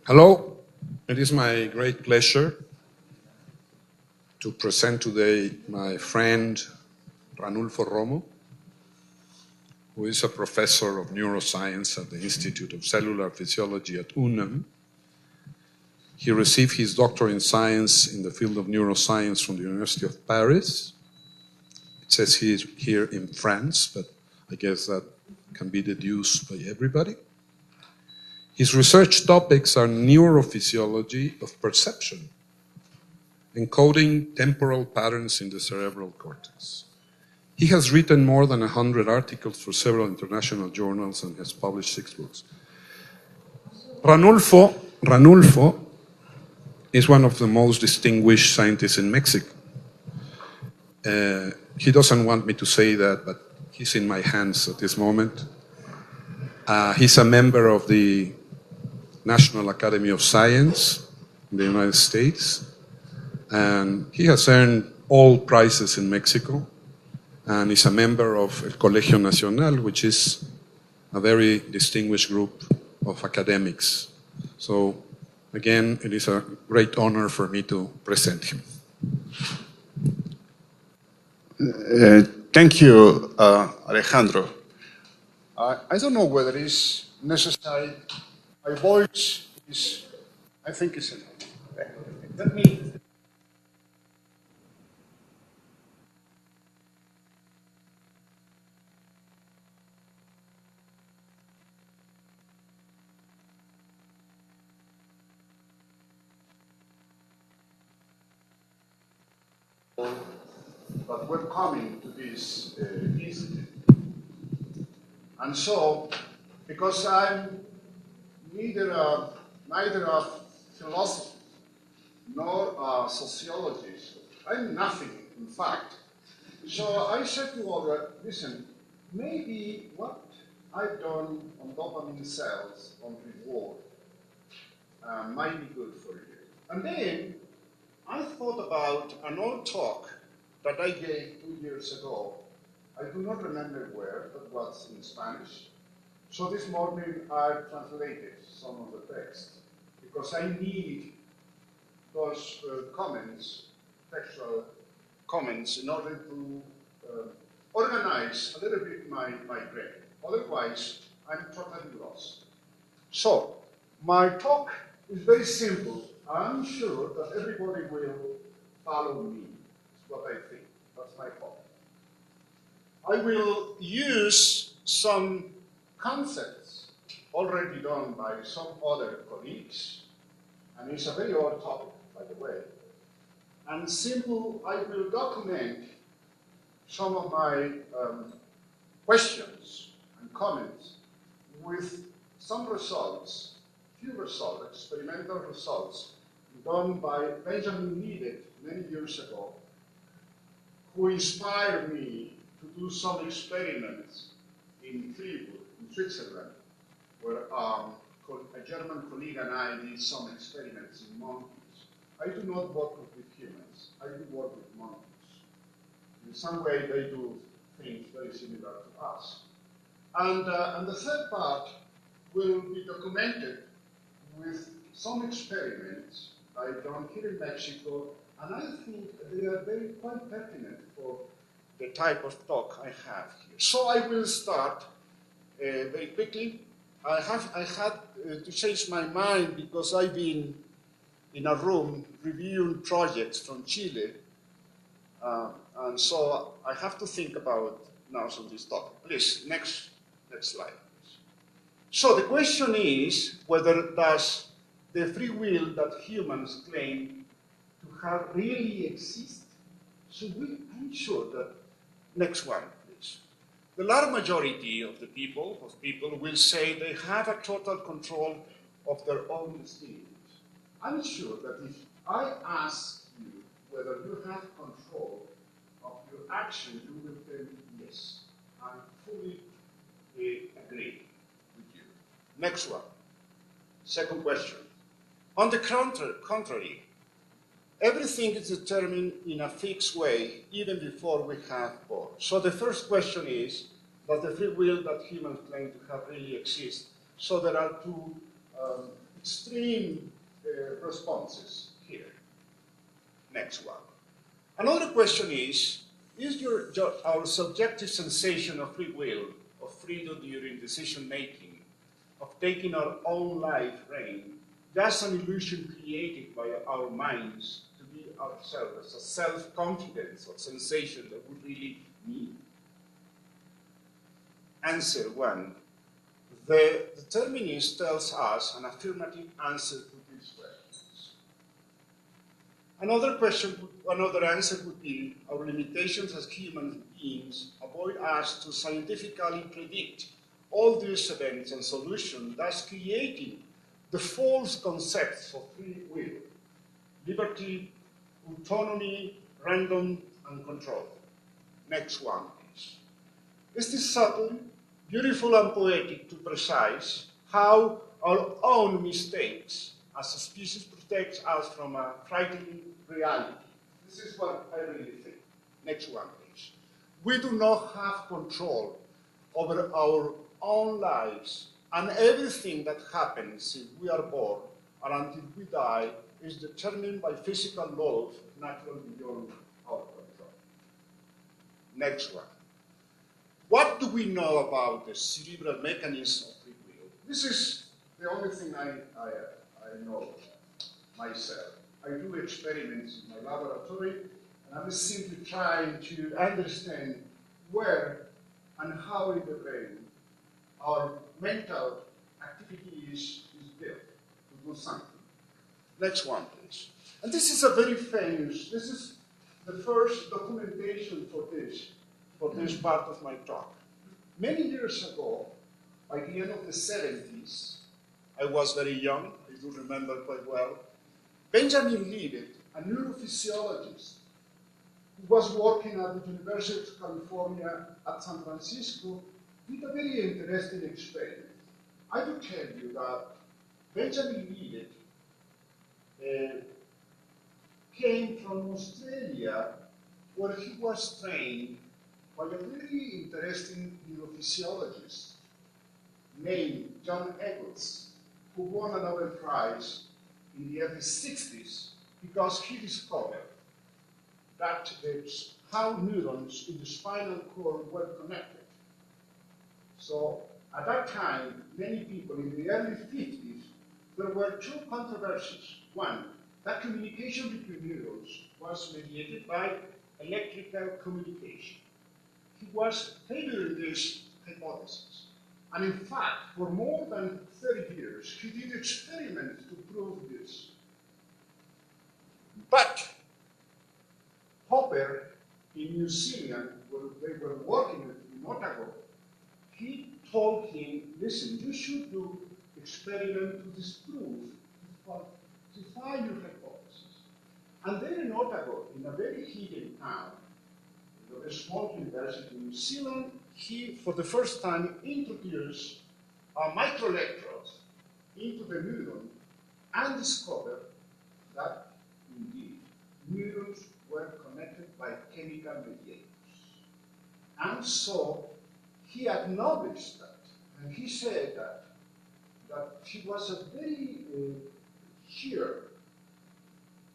Hello, it is my great pleasure to present today my friend Ranulfo Romo, who is a professor of neuroscience at the Institute of Cellular Physiology at UNAM. He received his doctorate in science in the field of neuroscience from the University of Paris. It says he's here in France, but I guess that can be deduced by everybody. His research topics are neurophysiology of perception, encoding temporal patterns in the cerebral cortex. He has written more than 100 articles for several international journals and has published 6 books. Ranulfo is one of the most distinguished scientists in Mexico. He doesn't want me to say that, but he's in my hands at this moment. He's a member of the National Academy of Science in the United States, and he has earned all prizes in Mexico, and is a member of El Colegio Nacional, which is a very distinguished group of academics. So, again, it is a great honor for me to present him. Thank you, Alejandro. I don't know whether it's necessary. My voice is, I think it's enough. Let me. But we're coming to this institute. And so, because I'm neither a philosopher nor a sociologist, I'm nothing, in fact. So I said to Olga, listen, maybe what I've done on dopamine cells on reward might be good for you. And then I thought about an old talk that I gave 2 years ago. I do not remember where, but was in Spanish. So this morning I translated some of the text because I need those comments, textual comments, in order to organize a little bit my brain. Otherwise, I'm totally lost. So, my talk is very simple. I'm sure that everybody will follow me. That's what I think. That's my hope. I will use some concepts already done by some other colleagues, and it's a very old topic, by the way. And simple, I will document some of my questions and comments with some results, few results, experimental results, done by Benjamin Needed many years ago, who inspired me to do some experiments in Freiburg, in Switzerland, where a German colleague and I did some experiments in monkeys. I do not work with humans, I do work with monkeys. In some way, they do things very similar to us. And the third part will be documented with some experiments I've done here in Mexico, and I think they are quite pertinent for the type of talk I have here. So I will start very quickly. I had to change my mind because I've been in a room reviewing projects from Chile, and so I have to think about now some of this topic. Please, next slide. So the question is whether does the free will that humans claim to have really exist? So I'm sure that, next one, please. The large majority of the people will say they have a total control of their own destiny. I'm sure that if I ask you whether you have control of your action, you will tell me yes. I fully agree with you. Next one. Second question. On the contrary, everything is determined in a fixed way even before we have born. So the first question is, does the free will that humans claim to have really exist? So there are two extreme responses here. Next one. Another question is our subjective sensation of free will, of freedom during decision making, of taking our own life reign, just an illusion created by our minds to be ourselves, a self-confidence or sensation that we really need? Answer one. The determinist tells us an affirmative answer to these questions. Another answer would be our limitations as human beings avoid us to scientifically predict all these events and solutions, thus creating the false concepts of free will, liberty, autonomy, random, and control. Next one, please. Is this subtle, beautiful, and poetic to precise how our own mistakes as a species protect us from a frightening reality? This is what I really think. Next one, please. We do not have control over our own lives, and everything that happens since we are born and until we die is determined by physical laws naturally beyond our control. Next one. What do we know about the cerebral mechanism of free will? This is the only thing I know myself. I do experiments in my laboratory, and I'm simply trying to understand where and how in the brain our mental activity is built to do something. Next one, please. And this is a very famous, this is the first documentation for this part of my talk. Many years ago, by the end of the 70s, I was very young, I do remember quite well, Benjamin Libet, a neurophysiologist who was working at the University of California at San Francisco, did a very interesting experiment. I will tell you that Benjamin Libet came from Australia, where he was trained by a very interesting neurophysiologist named John Eccles, who won a Nobel Prize in the early 60s because he discovered that how neurons in the spinal cord were connected. So at that time, many people in the early 50s, there were two controversies. One, that communication between neurons was mediated by electrical communication. He was favoring this hypothesis. And in fact, for more than 30 years, he did experiments to prove this. But Hopper in New Zealand, where they were working in Otago, he told him, listen, you should do experiment to disprove, to find your hypothesis. And there in Otago, in a very hidden town, in a small university in New Zealand, he, for the first time, introduced a microelectrode into the neuron and discovered that, indeed, neurons were connected by chemical mediators. And so he acknowledged that, and he said that he was a very sure,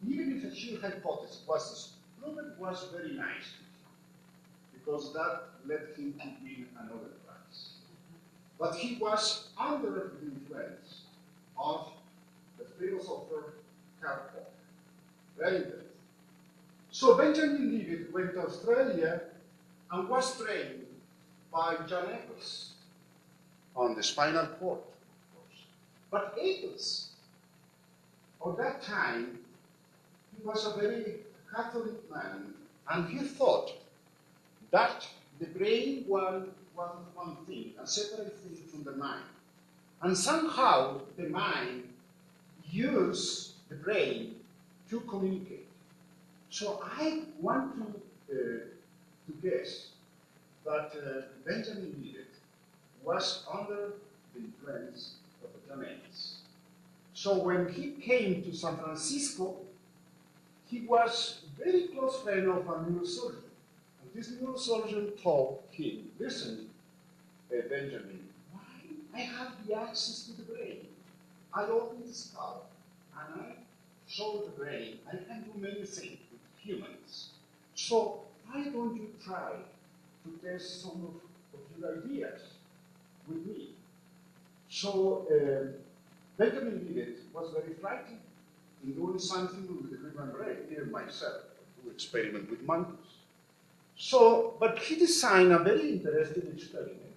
even if a sure hypothesis was proven, was very nice, because that led him to win a Nobel Prize. But he was under the influence of the philosopher Karl Popper. Very interesting. So Benjamin Libet went to Australia and was trained by John Eccles on the spinal cord, of course. But Eccles, at that time, he was a very Catholic man, and he thought that the brain was one thing, a separate thing from the mind. And somehow the mind used the brain to communicate. So I want to guess that Benjamin Libet was under the influence of John Eccles. So when he came to San Francisco, he was a very close friend of a neurosurgeon. And this neurosurgeon told him, listen, Benjamin, why I have the access to the brain. I open the skull and I show the brain. I can do many things with humans. So why don't you try to test some of your ideas with me? So Benjamin Libet was very frightened in doing something with the human brain, even myself, to experiment with monkeys. So, but he designed a very interesting experiment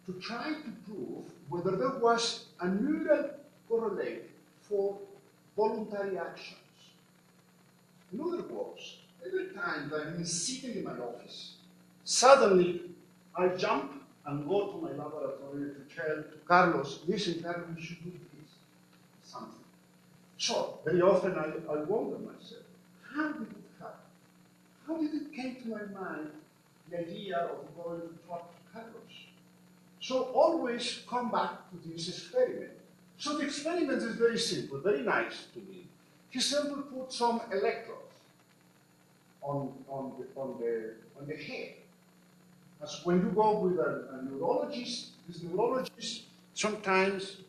to try to prove whether there was a neural correlate for voluntary actions. In other words, every time that I'm sitting in my office, suddenly I jump and go to my laboratory to tell Carlos, listen, Carlos, you should do this, something. So, very often I wonder myself, how did it happen? How did it come to my mind, the idea of going to talk to Carlos? So always come back to this experiment. So the experiment is very simple, very nice to me. He simply put some electrodes on the head. As when you go with a neurologist, this neurologist, sometimes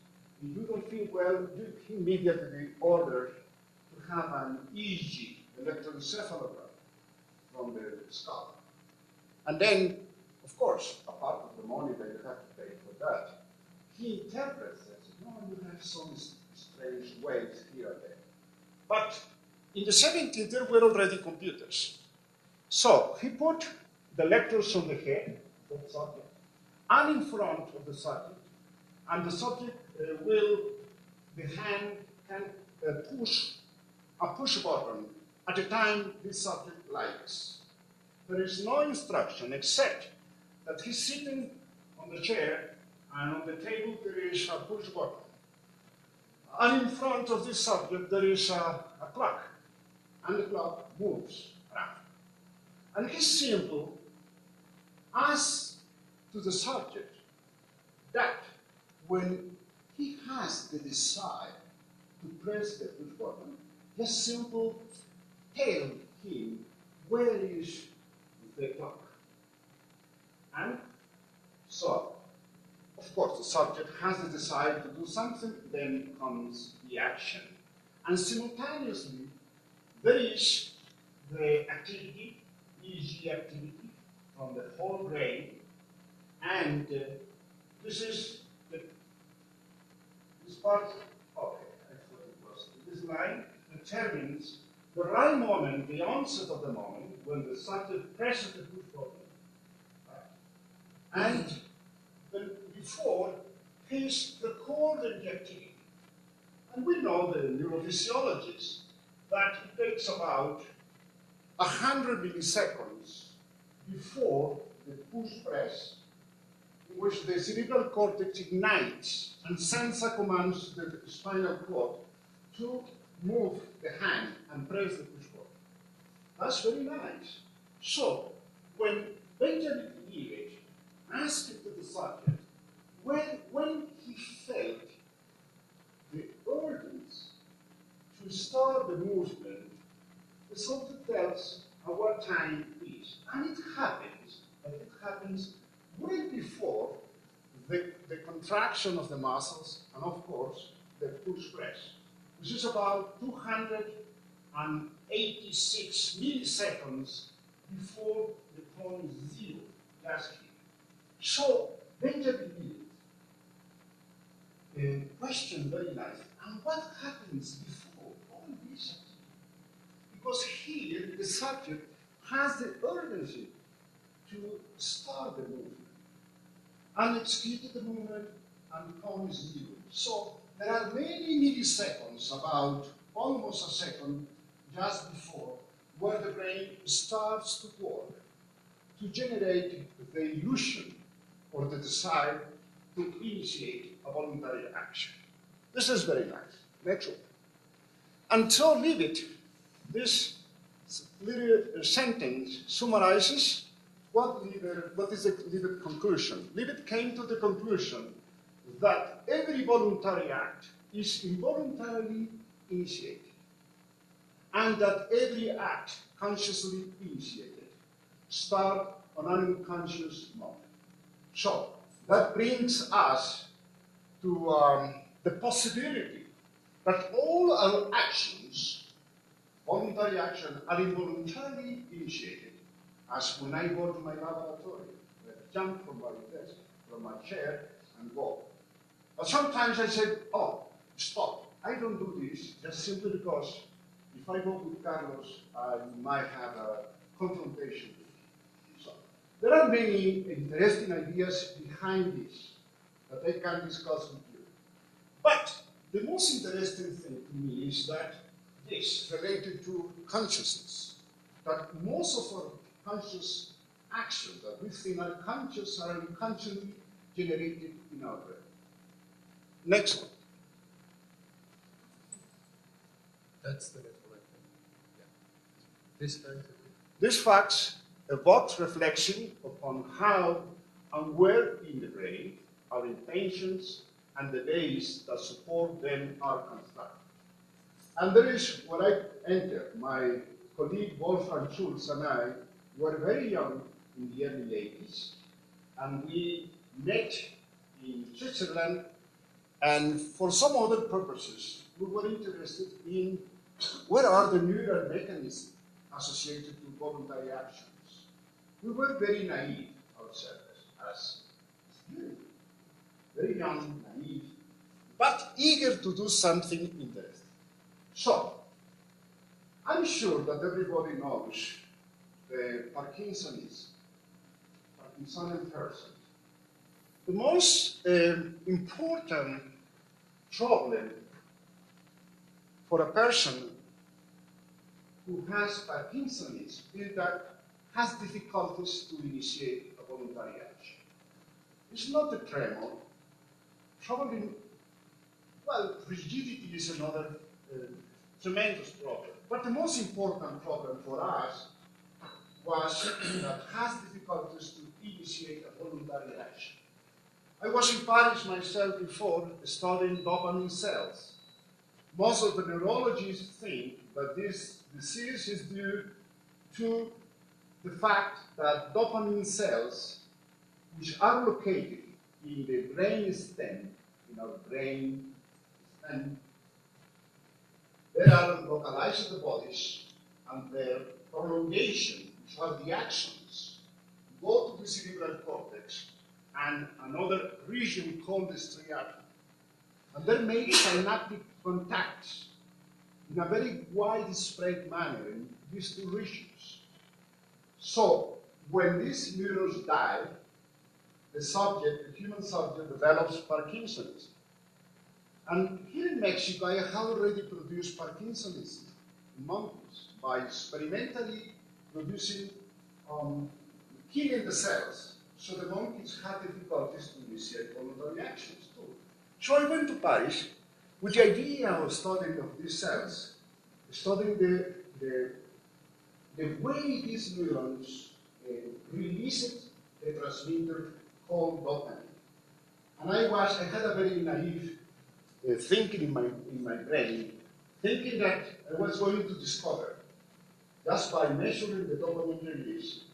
if you don't feel well, you immediately order to have an EEG, electroencephalogram, from the skull. And then, of course, a part of the money that you have to pay for that, he interprets it. No, you have some strange waves here and there. But in the 70s, there were already computers. So he put the electrodes on the head of the subject and in front of the subject, and the subject the hand can push a push button at the time this subject likes. There is no instruction except that he's sitting on the chair and on the table there is a push button. And in front of this subject there is a clock, and the clock moves around. And he simply asks to the subject that when he has the desire to press the push button, just simply tell him where is the clock. And so, of course, the subject has the desire to do something, then comes the action. And simultaneously, there is the activity, EEG activity, from the whole brain, and this is this part, okay, I thought it was, this line determines the right moment, the onset of the moment, when the subject presses the push button. Right? And before, he's recording the activity. And we know, the neurophysiologists, that it takes about 100 milliseconds before the push press, in which the cerebral cortex ignites and sends a command to the spinal cord to move the hand and press the push button. That's very nice. So, when Benjamin Libet asked the subject when he felt the urgency to start the movement, the subject tells at what time it is. And it happens way before the contraction of the muscles and, of course, the push press, which is about 286 milliseconds before the point zero, just here. So, Benjamin Libet questioned very nicely, and what happens before all this activity? Because here, the subject has the urgency to start the movement and execute the movement and comes zero. So there are many milliseconds, about almost a second, just before, where the brain starts to work to generate the illusion or the desire to initiate a voluntary action. This is very nice, natural. Until Libet, this little sentence summarizes what is the Libet conclusion. Libet came to the conclusion that every voluntary act is involuntarily initiated, and that every act consciously initiated starts on an unconscious moment. So that brings us to the possibility that all our actions, voluntary action, are involuntarily initiated, as when I go to my laboratory, I jump from my desk, from my chair, and go. But sometimes I say, oh, stop, I don't do this just simply because if I go with Carlos, I might have a confrontation with him. So, there are many interesting ideas behind this that I can discuss with you. But the most interesting thing to me is that this related to consciousness, that most of our conscious actions that we think are conscious are unconsciously generated in our brain. Next one. That's the next one, I think. Yeah. This fact. These facts evoke reflection upon how and where in the brain our intentions and the base that support them are constructed. And there is, when I entered, my colleague Wolfram Schulz and I were very young in the early 80s, and we met in Switzerland, and for some other purposes, we were interested in what are the neural mechanisms associated with voluntary actions. We were very naive ourselves, as youth, very young, naive, but eager to do something interesting. So, I'm sure that everybody knows the Parkinsonism, Parkinsonian person. The most important problem for a person who has Parkinsonism is that has difficulties to initiate a voluntary action. It's not the tremor. Probably, well, rigidity is another tremendous problem. But the most important problem for us was that has difficulties to initiate a voluntary action. I was in Paris myself before studying dopamine cells. Most of the neurologists think that this disease is due to the fact that dopamine cells, which are located in the brain stem, in our brain stem, they are localized in the bodies, and their prolongation, which are the axons, go to the cerebral cortex and another region called the striatum. And they make synaptic contacts in a very widespread manner in these two regions. So, when these neurons die, the subject, the human subject, develops Parkinsonism. And here in Mexico, I have already produced Parkinsonism in monkeys by experimentally producing, killing the cells. So the monkeys had difficulties to initiate voluntary actions too. So I went to Paris with the idea of studying of these cells, studying the way these neurons released a transmitter called dopamine. And I had a very naive thinking in my brain, thinking that I was going to discover, just by measuring the dopamine release,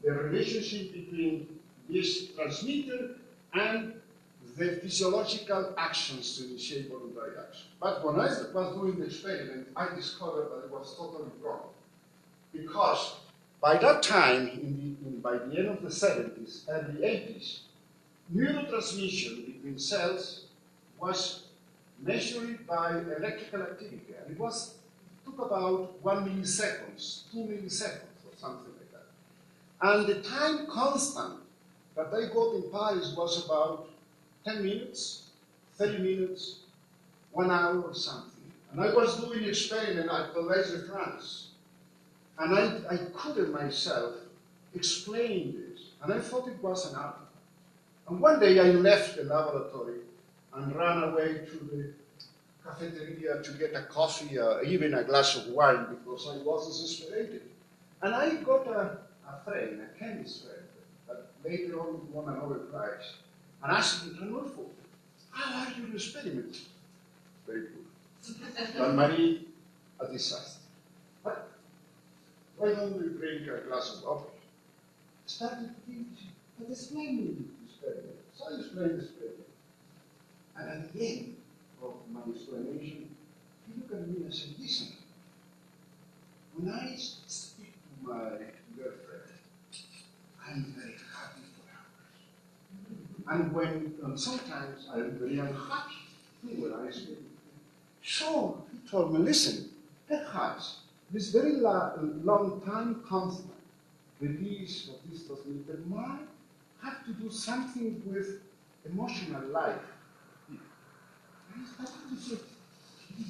the relationship between this transmitter and the physiological actions to initiate voluntary action. But when I was doing the experiment, I discovered that it was totally wrong. Because by that time, by the end of the 70s, early 80s, neurotransmission between cells was measured by electrical activity. And it took about 1 millisecond, 2 milliseconds, or something like that. And the time constant that I got in Paris was about 10 minutes, 30 minutes, 1 hour or something. And I was doing an experiment at Collège de France. And I couldn't myself explain this. And I thought it was an artifact. And one day I left the laboratory and ran away to the cafeteria to get a coffee, even a glass of wine, because I was desesperated. And I got a friend, a chemist friend, that later on won a Nobel Prize, and asked me, Ranulfo, how are your experiments? Very good. Jean-Marie, a disaster. But why don't we drink a glass of coffee? Started thinking, but explain me the experiment. So I explained the experiment. And at the end of my explanation, he looked at me and said, listen, when I speak to my girlfriend, I'm very happy for hours. And sometimes I'm very unhappy when I speak with her. So he told me, listen, perhaps this very long time constant, release of this transmitter might have to do something with emotional life. And I started to say,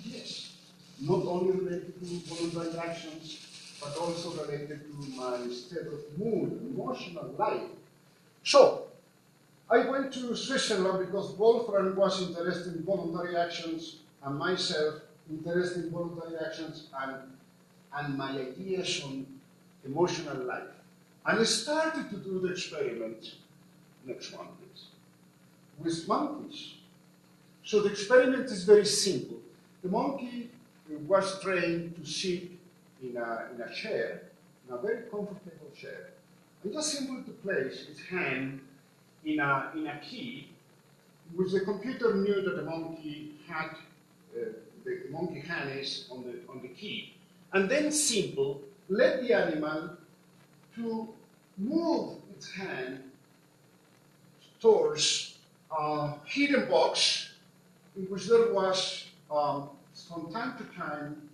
yes, not only related to voluntary actions, but also related to my state of mood, emotional life. So, I went to Switzerland because Wolfram was interested in voluntary actions, and myself interested in voluntary actions and my ideas on emotional life. And I started to do the experiment, next one please, with monkeys. So the experiment is very simple. The monkey was trained to sit in a chair, in a very comfortable chair, and just simply to place its hand in a key, which the computer knew that the monkey had, the monkey hand is on the key. And then simple, let the animal to move its hand towards a hidden box in which there was, from time to time,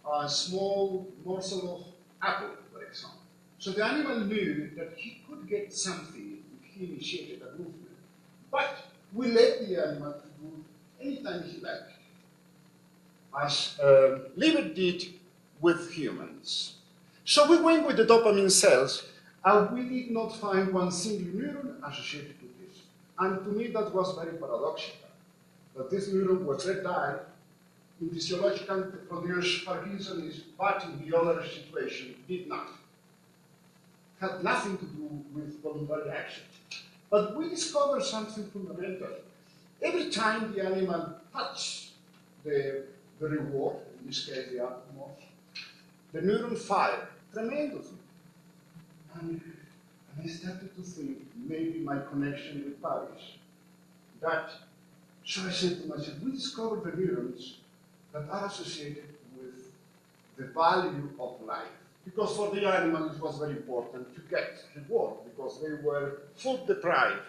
a small morsel of apple, for example. So the animal knew that he could get something if he initiated a movement. But we let the animal to move anytime he liked, as Libet did with humans. So we went with the dopamine cells, and we did not find one single neuron associated with this. And to me, that was very paradoxical, that this neuron was red dye, in physiological to produce Parkinsonism, but in the other situation did not. Had nothing to do with voluntary action. But we discovered something fundamental. Every time the animal touched the reward, in this case the apple, the neuron fired tremendously. And I started to think maybe my connection with Paris. So I said to myself, we discovered the neurons that are associated with the value of life. Because for the animals it was very important to get reward, because they were food deprived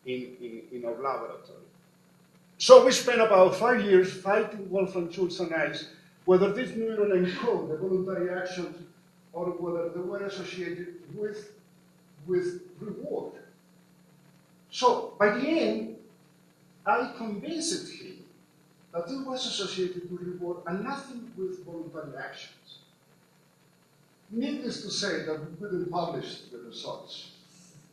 in our laboratory. So we spent about 5 years fighting Wolfram Schultz and I whether this neuron encode the voluntary actions or whether they were associated with reward. So by the end, I convinced him that it was associated with reward and nothing with voluntary actions. Needless to say that we couldn't publish the results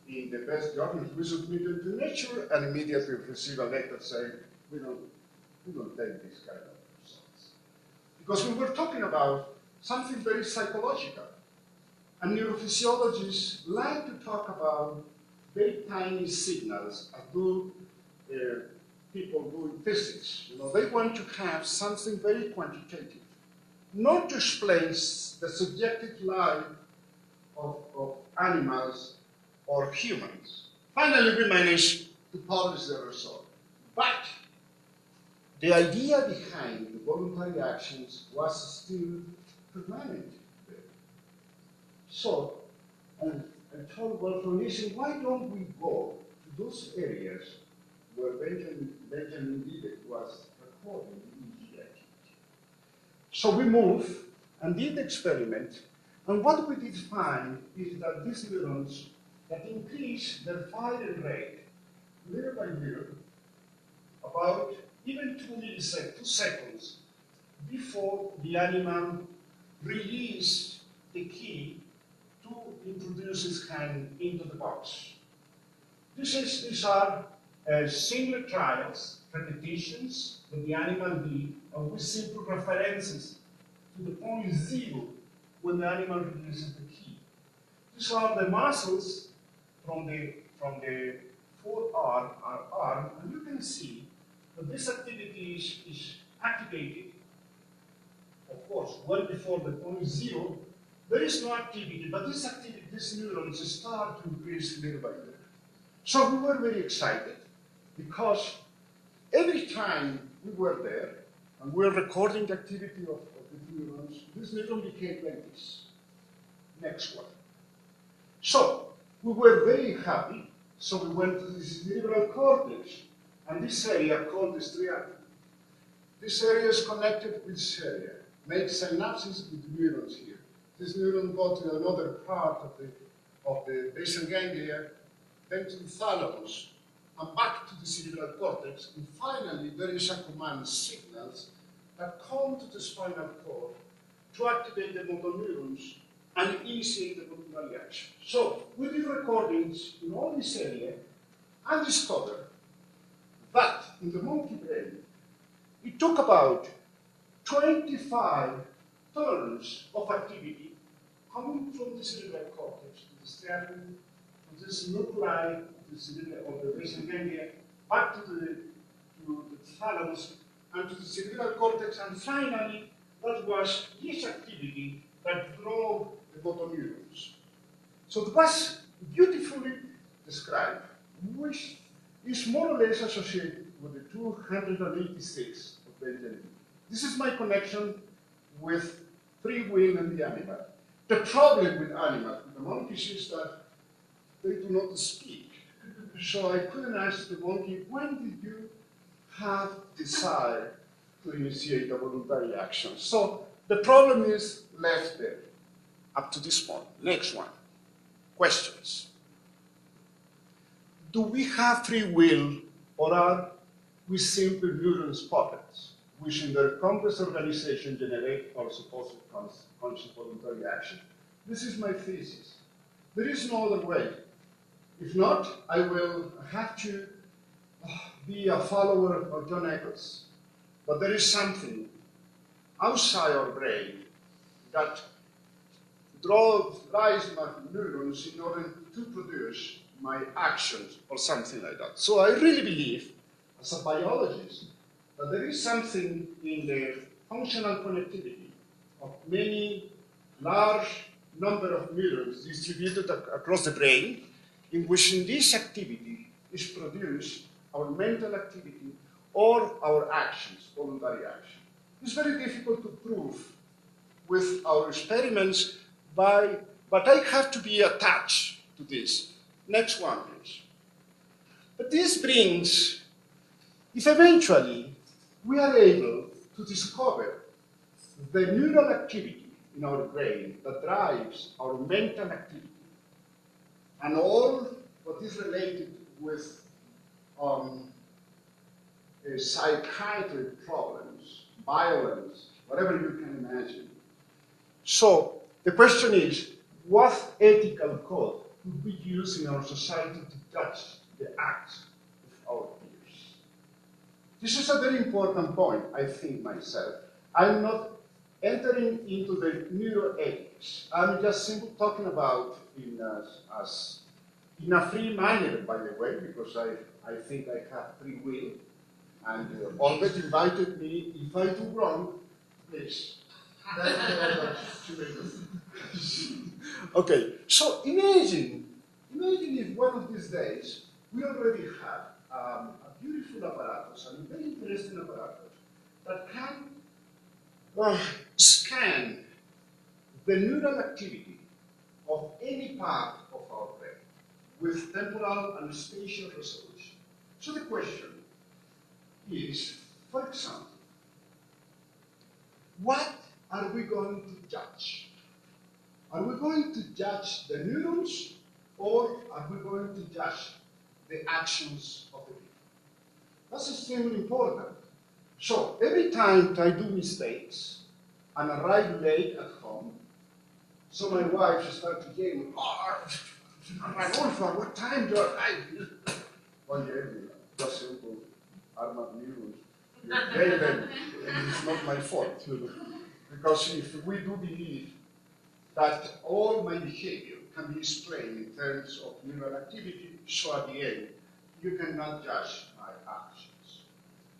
in the best journals. We submitted to Nature and immediately received a letter saying, we don't take this kind of results. Because we were talking about something very psychological. And neurophysiologists like to talk about very tiny signals, as do people do in physics. You know, they want to have something very quantitative, not to explain the subjective life of animals or humans. Finally, we managed to publish the result. But the idea behind the voluntary actions was still permanent. So, I told Wolfram, listen, why don't we go to those areas where Benjamin Libet was recording the activity? So we moved and did the experiment, and what we did find is that these neurons that increase their firing rate little by little, about even 2 seconds before the animal released the key to introduce his hand into the box. These are single trials, repetitions that the animal did, and with simple references to the point zero when the animal releases the key. These are the muscles from the forearm, and you can see that this activity is activated, of course, well before the point zero. There is no activity, but this activity, these neurons start to increase little by little. So we were very excited because every time we were there, and we were recording the activity of the neurons, this neuron became like this. Next one. So, we were very happy, so we went to the cerebral cortex, and this area called the striatum. This area is connected with this area, makes synapses with neurons here. This neuron goes to another part of the basal ganglia, then to the thalamus, and back to the cerebral cortex, and finally there is a command signals that come to the spinal cord to activate the motor neurons and initiate the voluntary action. So we did recordings in all this area and discovered that in the monkey brain, it took about 25 turns of activity coming from the cerebral cortex to the striatum, to this nuclei of the cerebral of the basal ganglia, back to the thalamus and to the cerebral cortex, and finally, that was this activity that drove the motor neurons. So it was beautifully described, which is more or less associated with the 286 of Benjamin. This is my connection with free will in the animal. The problem with animals, with the monkeys, is that they do not speak. So I couldn't ask the monkey, when did you have desire to initiate a voluntary action? So the problem is left there up to this point. Next one. Questions. Do we have free will, or are we simply neurons puppets, which in their complex organization generate our supposed conscious voluntary action? This is my thesis. There is no other way. If not, I will have to be a follower of John Eccles. But there is something outside our brain that drives my neurons in order to produce my actions or something like that. So I really believe, as a biologist, that there is something in the functional connectivity of many large number of neurons distributed across the brain, in which in this activity is produced our mental activity or our actions, voluntary action. It's very difficult to prove with our experiments, but I have to be attached to this. Next one, please. But this brings, if eventually we are able to discover the neural activity in our brain that drives our mental activity, and all what is related with psychiatric problems, violence, whatever you can imagine. So the question is, what ethical code could be used in our society to judge the acts of our peers? This is a very important point, I think myself. I'm not entering into the neuroethics. I'm just simply talking about in a free manner, by the way, because I think I have free will. And Albert invited me, if I do wrong, please. Okay, so imagine if one of these days we already have a beautiful apparatus, a very interesting apparatus, that can scan the neural activity of any part of our brain with temporal and spatial resolution. So the question is, for example, what are we going to judge? Are we going to judge the neurons, or are we going to judge the actions of the people? That's extremely important. So every time I do mistakes and arrive late at home, so my wife starts to yell, "Oh, Ranulfo, what time do you arrive?" Well, yeah, just simple. I'm not neurons. Then it's not my fault. Because if we do believe that all my behavior can be explained in terms of neural activity, so at the end, you cannot judge my actions.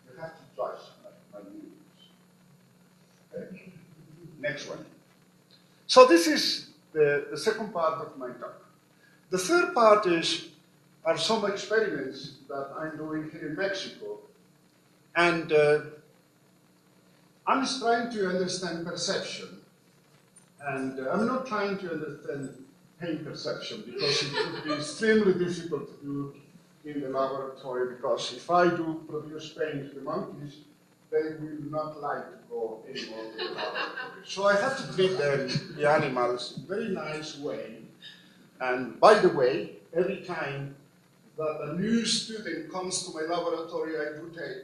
You have to judge my neurons. Okay. Next one. So this is the second part of my talk. The third part are some experiments that I'm doing here in Mexico And I'm just trying to understand perception. And I'm not trying to understand pain perception because it would be extremely difficult to do in the laboratory, because if I do produce pain to the monkeys, they will not like to go anymore to the laboratory. So I have to treat the animals in a very nice way. And by the way, every time that a new student comes to my laboratory, I do take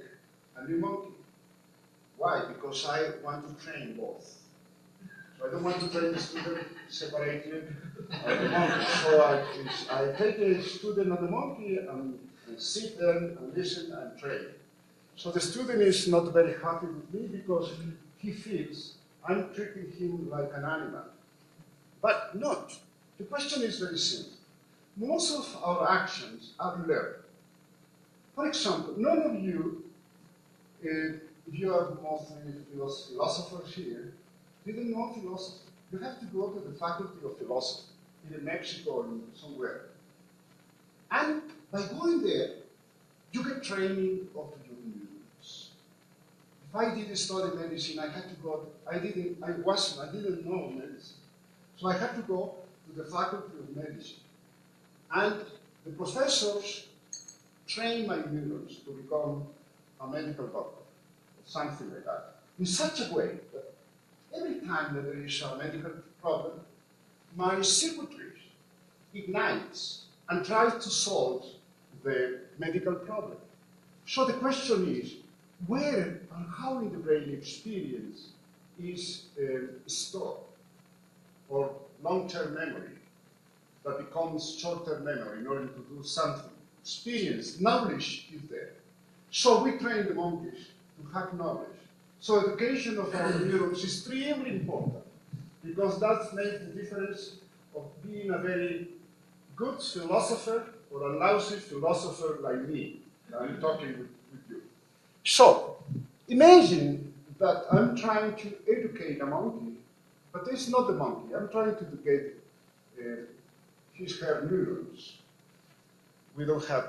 a new monkey. Why? Because I want to train both. So I don't want to train the student separately of the monkey. So I take a student on the monkey and sit there and listen and train. So the student is not very happy with me because he feels I'm treating him like an animal. But not. The question is very simple. Most of our actions are learned. For example, none of you, if you are mostly philosophers here, didn't know philosophy. You have to go to the faculty of philosophy, in Mexico or somewhere. And by going there, you get training of your neurons. If I did study medicine, I had to go, I didn't know medicine. So I had to go to the faculty of medicine. And the professors trained my neurons to become a medical doctor, or something like that, in such a way that every time that there is a medical problem, my circuitry ignites and tries to solve the medical problem. So the question is, where and how in the brain experience is stored, or long-term memory that becomes short-term memory in order to do something. Experience, knowledge is there. So we train the monkeys to have knowledge. So education of our neurons is extremely important, because that makes the difference of being a very good philosopher or a lousy philosopher like me. I'm talking with you. So imagine that I'm trying to educate a monkey, but it's not the monkey. I'm trying to educate her neurons. We don't have,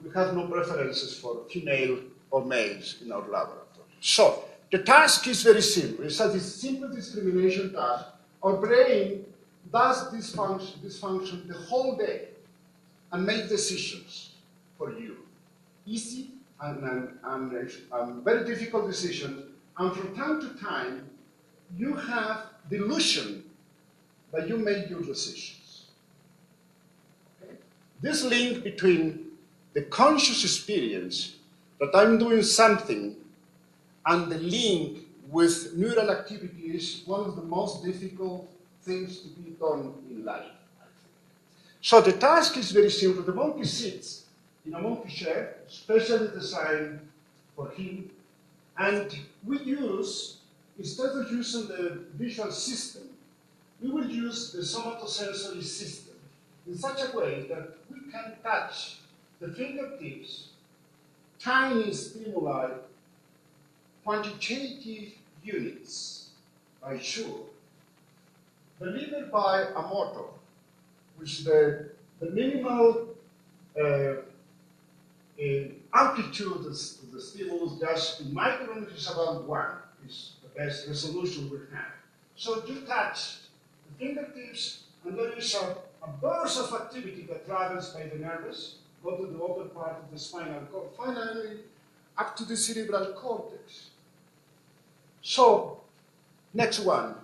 we have no preferences for female or males in our laboratory. So the task is very simple. It's a simple discrimination task. Our brain does this function the whole day and make decisions for you. Easy and very difficult decisions. And from time to time, you have delusion that you make your decisions. Okay? This link between the conscious experience that I'm doing something and the link with neural activity is one of the most difficult things to be done in life. So the task is very simple. The monkey sits in a monkey chair, specially designed for him, and we use, instead of using the visual system, we will use the somatosensory system in such a way that we can touch the fingertips, tiny stimuli, quantitative units, by sure, delivered by a motor, which the minimal amplitude of the stimulus just in microns is about 1, is the best resolution we have. So you touch the fingertips, and there is a burst of activity that travels by the nerves, go to the upper part of the spinal cord, finally up to the cerebral cortex. So, next one.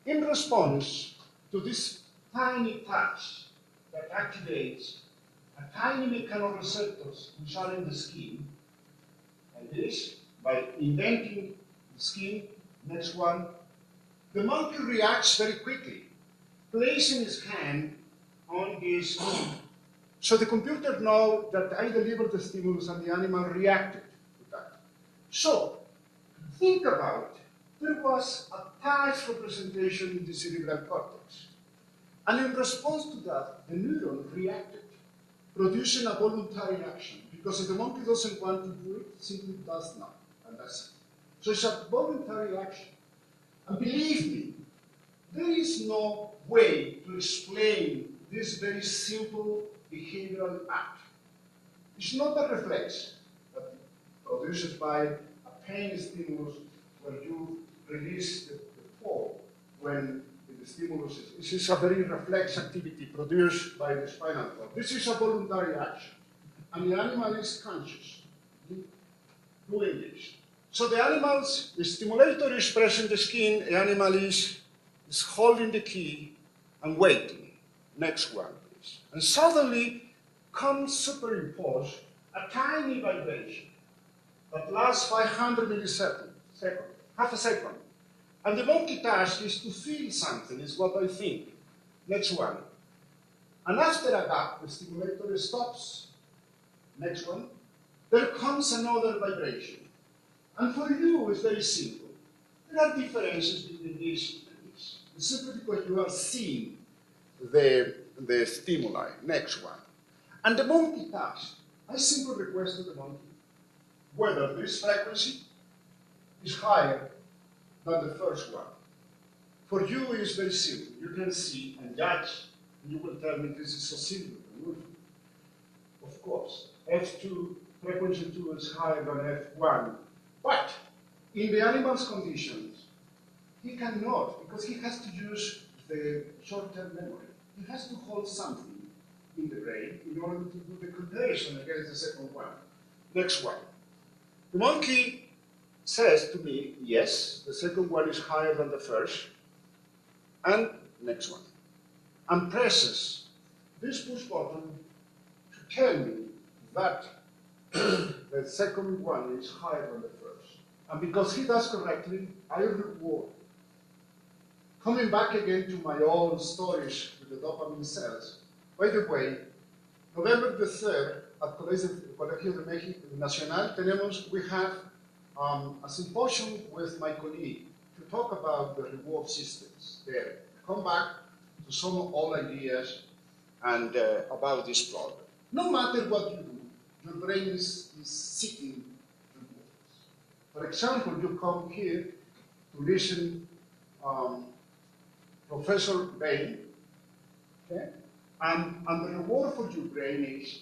In response to this tiny touch that activates a tiny mechanoreceptors which are in the skin, and this, by indenting the skin, next one, the monkey reacts very quickly, placing his hand on this skin. So the computer knows that I delivered the stimulus and the animal reacted to that. So, think about it. There was a touch representation in the cerebral cortex. And in response to that, the neuron reacted, producing a voluntary action. Because if the monkey doesn't want to do it, simply does not. And that's it. So it's a voluntary action. And believe me, there is no way to explain this very simple behavioral act. It's not a reflex, but produced by a pain stimulus where you release the fall when the stimulus is. This is a very reflex activity produced by the spinal cord. This is a voluntary action, and the animal is conscious doing this. So the animals, the stimulator is pressing the skin, the animal is holding the key and waiting. Next one, please. And suddenly comes superimposed a tiny vibration that lasts 500 milliseconds, half a second. And the monkey task is to feel something, is what I think. Next one. And after a gap, the stimulator stops. Next one. There comes another vibration. And for you, it's very simple. There are differences between this and this. It's simply because you are seeing the stimuli. Next one. And the monkey task. I simply request to the monkey whether this frequency is higher than the first one. For you, it's very simple. You can see and judge, and you will tell me this is so simple. Of course, F2, frequency 2 is higher than F1. But in the animal's conditions, he cannot, because he has to use the short-term memory. He has to hold something in the brain in order to do the comparison against the second one. Next one. The monkey says to me, yes, the second one is higher than the first. And next one. And presses this push button to tell me that the second one is higher than the first. And because he does correctly, I reward. Coming back again to my old stories with the dopamine cells. By the way, November the 3rd, at Colegio de México Nacional, we have a symposium with my colleague to talk about the reward systems there. Come back to some old ideas and about this problem. No matter what you do, your brain is seeking rewards. For example, you come here to listen Professor Bain, okay? And the reward for your brain is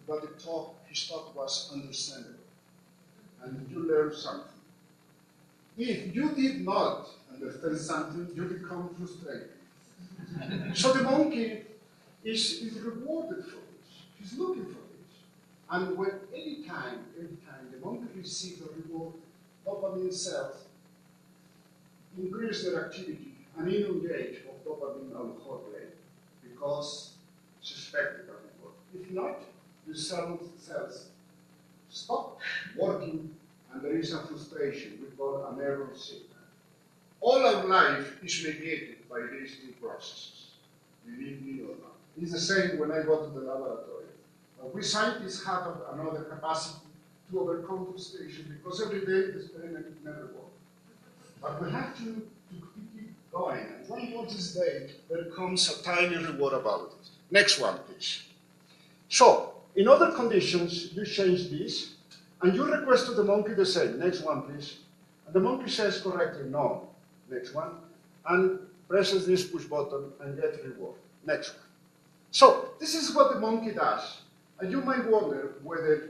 that his talk was understandable. And you learn something. If you did not understand something, you become frustrated. So the monkey is rewarded for this. He's looking for this. And when anytime the monkey receives a reward, dopamine cells increase their activity and inundate of dopamine on the whole brain because it's expected a reward. If not, the cells stop working and there is a frustration we call an error signal. All our life is mediated by these two processes, believe me or not. It's the same when I go to the laboratory. We scientists have another capacity to overcome frustration because every day the experiment never works. But we have to keep going. And one notice day, there comes a tiny reward about it. Next one, please. So, in other conditions, you change this, and you request to the monkey the same. Next one, please. And the monkey says correctly, no. Next one. And presses this push button and gets reward. Next one. So, this is what the monkey does. And you might wonder whether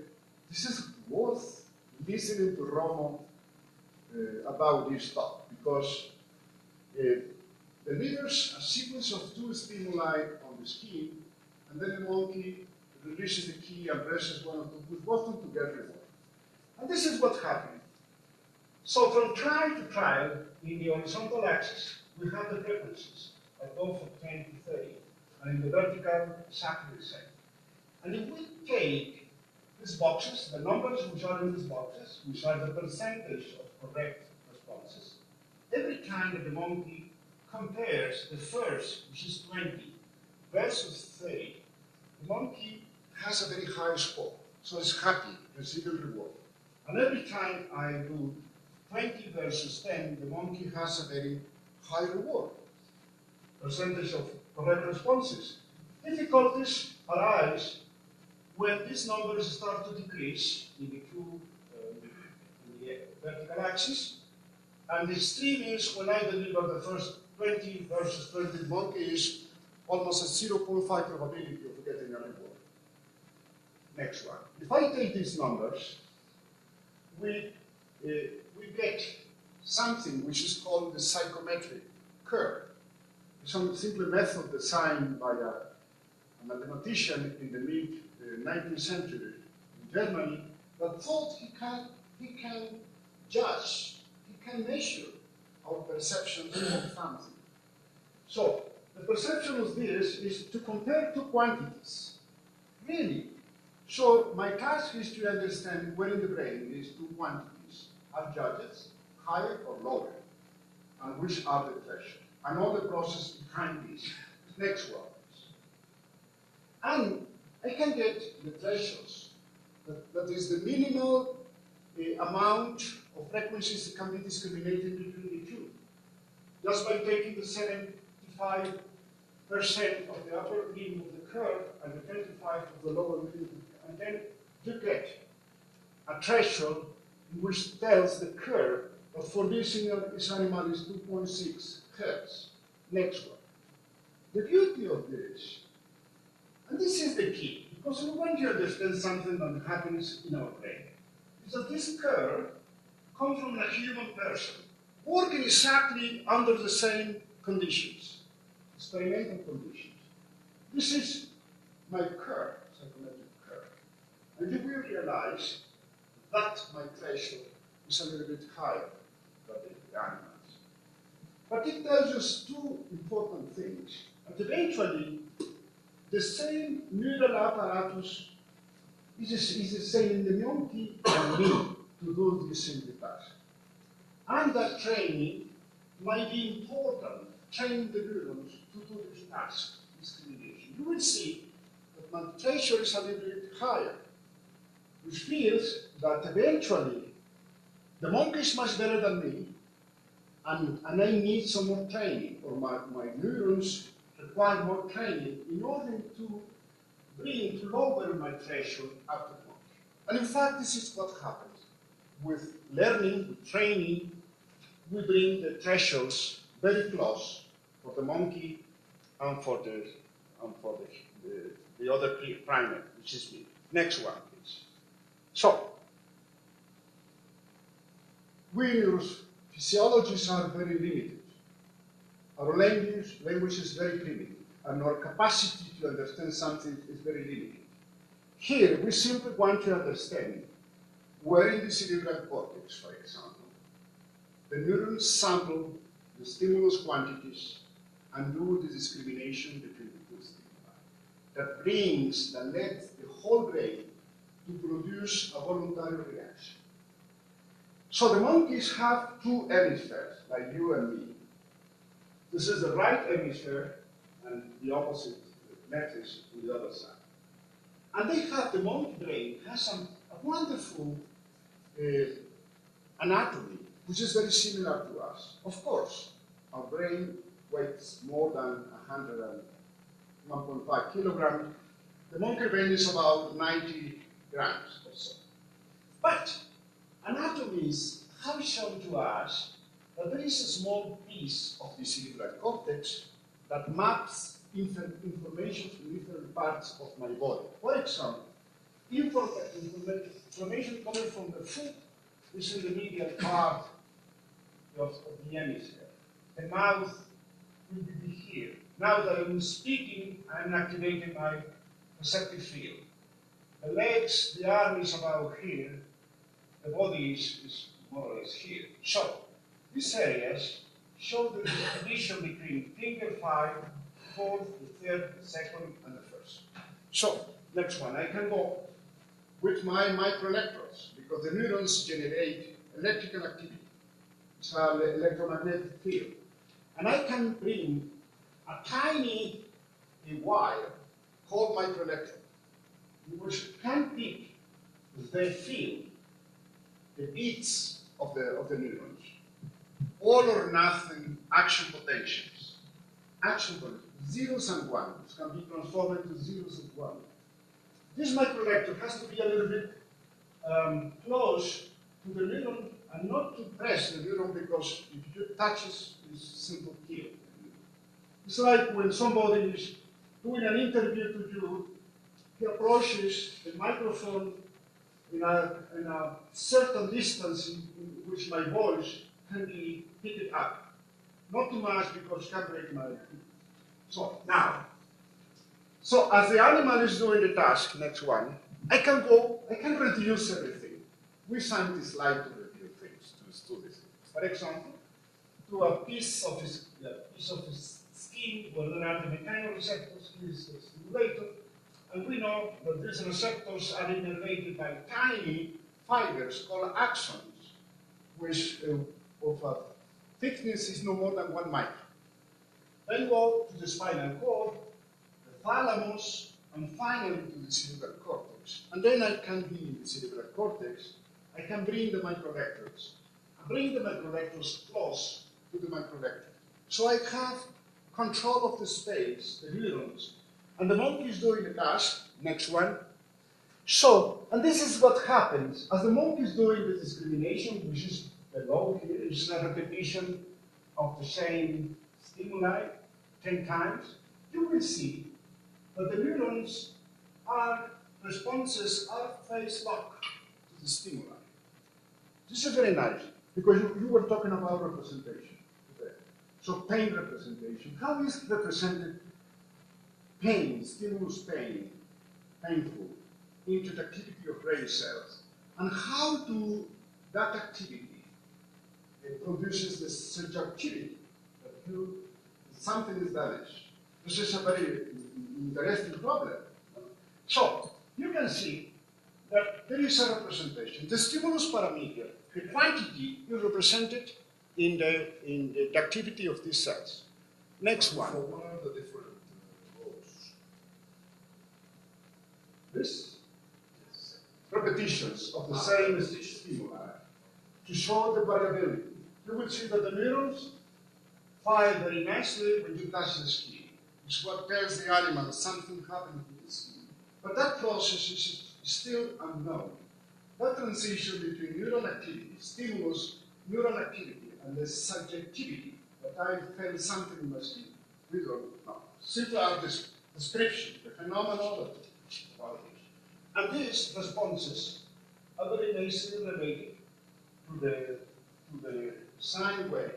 this is worth listening to Romo about this talk, because delivers a sequence of two stimuli on the skin, and then the monkey releases the key and presses one of the push buttons to get reward. And this is what's happening. So from trial to trial, in the horizontal axis, we have the frequencies. I go from 10 to 30. And in the vertical, exactly the same. And if we take these boxes, the numbers which are in these boxes, which are the percentage of correct responses, every time that the monkey compares the first, which is 20, versus 30, the monkey has a very high score. So it's happy, receiving reward. And every time I do 20 versus 10, the monkey has a very high reward. Percentage of correct responses. Difficulties arise when these numbers start to decrease in the vertical axis. And the extreme is when I deliver the first 20 versus 20, the monkey is almost a 0.5 probability of getting a reward. Next one. If I take these numbers we get something which is called the psychometric curve. Some simple method designed by a mathematician in the mid-19th century in Germany that thought he can judge, he can measure our perception of something. So the perception of this is to compare two quantities. Really. So my task is to understand where in the brain these two quantities are judged, higher or lower, and which are the thresholds. And all the process behind this. Next one. And I can get the thresholds. That is the minimal amount of frequencies that can be discriminated between the two. Just by taking the 75% of the upper limb of the curve and the 25% of the lower limb, and then you get a threshold which tells the curve that for this animal is 2.6 hertz. Next one. The beauty of this, and this is the key, because we want to understand something that happens in our brain, is that this curve comes from a human person working exactly under the same conditions, experimental conditions. This is my curve, psychometric curve. And you will realize that my threshold is a little bit higher than the animals. But it tells us two important things. And eventually, the same neural apparatus is the same in the monkey and me to do this simple task. And that training might be important, training the neurons to do this task, discrimination. You will see that my threshold is a little bit higher, which means that eventually the monkey is much better than me, and I need some more training, or my neurons require more training in order to lower my threshold up to the monkey. And in fact, this is what happens. With learning, with training, we bring the thresholds very close for the monkey and for the other primate, which is me. Next one, please. So, we physiologists are very limited. Our language is very primitive, and our capacity to understand something is very limited. Here, we simply want to understand where in the cerebral cortex, for example, the neurons sample the stimulus quantities and do the discrimination between the two stimuli. That lets the whole brain to produce a voluntary reaction. So the monkeys have two hemispheres, like you and me. This is the right hemisphere, and the opposite, the left is on the other side. And the monkey brain has a wonderful anatomy, which is very similar to us. Of course, our brain weighs more than 101.5 kilograms. The monkey brain is about 90 grams or so. But anatomies have shown to us that there is a small piece of the cerebral cortex that maps information from different parts of my body. For example, information coming from the foot is in the medial part of the hemisphere. The mouth will be here. Now that I'm speaking, I'm activating my perceptive field. The legs, the arm is about here. The body is more or less here. So, these areas show the division between finger 5, fourth, the third, the second, and the first. So, next one. I can go with my microelectrodes, because the neurons generate electrical activity. It's an electromagnetic field. And I can bring a tiny wire called microelectrode, which can pick the field, the beats of the neurons. All or nothing action potentials. Action potentials, zeros and ones, can be transformed into zeros and ones. This microelectrode has to be a little bit close to the neuron and not to press the neuron, because if it touches, it's simple kill. It's like when somebody is doing an interview to you, he approaches the microphone in a certain distance in which my voice can be picked up. Not too much because it can break my... So, now, so as the animal is doing the task, next one, I can reduce everything. We scientists like to reduce things to studies. For example, to a piece of skin where there are the mechanoreceptors, is the stimulator, and we know that these receptors are innervated by tiny fibers called axons, which of a thickness is no more than 1 micron. Then go to the spinal cord, the thalamus, and finally to the cerebral cortex. And then I can be in the cerebral cortex, I can bring the microelectrodes. I bring the microelectrodes close to the microelectrode. So I have control of the space, the neurons, and the monkey is doing the task, next one. So, and this is what happens, as the monkey is doing the discrimination, which is below here, is a repetition of the same stimuli 10 times, you will see that the neurons responses are phase locked to the stimuli. This is very nice, because you were talking about representation today. So pain representation. How is represented pain, stimulus pain, painful, into the activity of brain cells? And how do that activity produces the subjectivity that something is damaged? This is a very interesting problem. So, you can see that there is a representation. The stimulus parameter, the quantity, is represented in the activity of these cells. Next one. So what are the different roles? This? Repetitions of the same stimuli to show the variability. You will see that the neurons fire very nicely when you touch the skin. It's what tells the animal something happened with the skin. But that process is still unknown. That transition between neuron activity, stimulus, neuron activity, and the subjectivity that I felt something in my skin, we don't know. Simply are this description, the phenomenon of qualities. And these responses are very nicely related to the sine wave.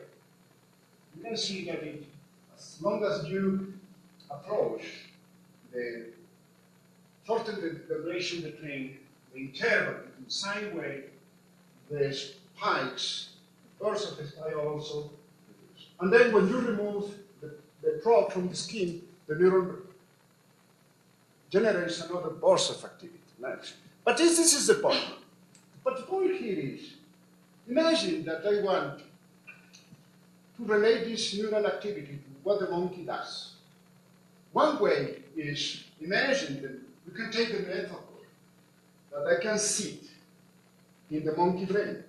You can see that as long as you approach shorten the relation between the interval between sine wave, the spikes, the burst of the are also reduced. And then when you remove the probe from the skin, the neuron generates another burst of activity. Nice. But this is the point. But the point here is, imagine that I want to relate this neural activity to what the monkey does. One way is, imagine that you can take the metaphor that I can sit in the monkey brain.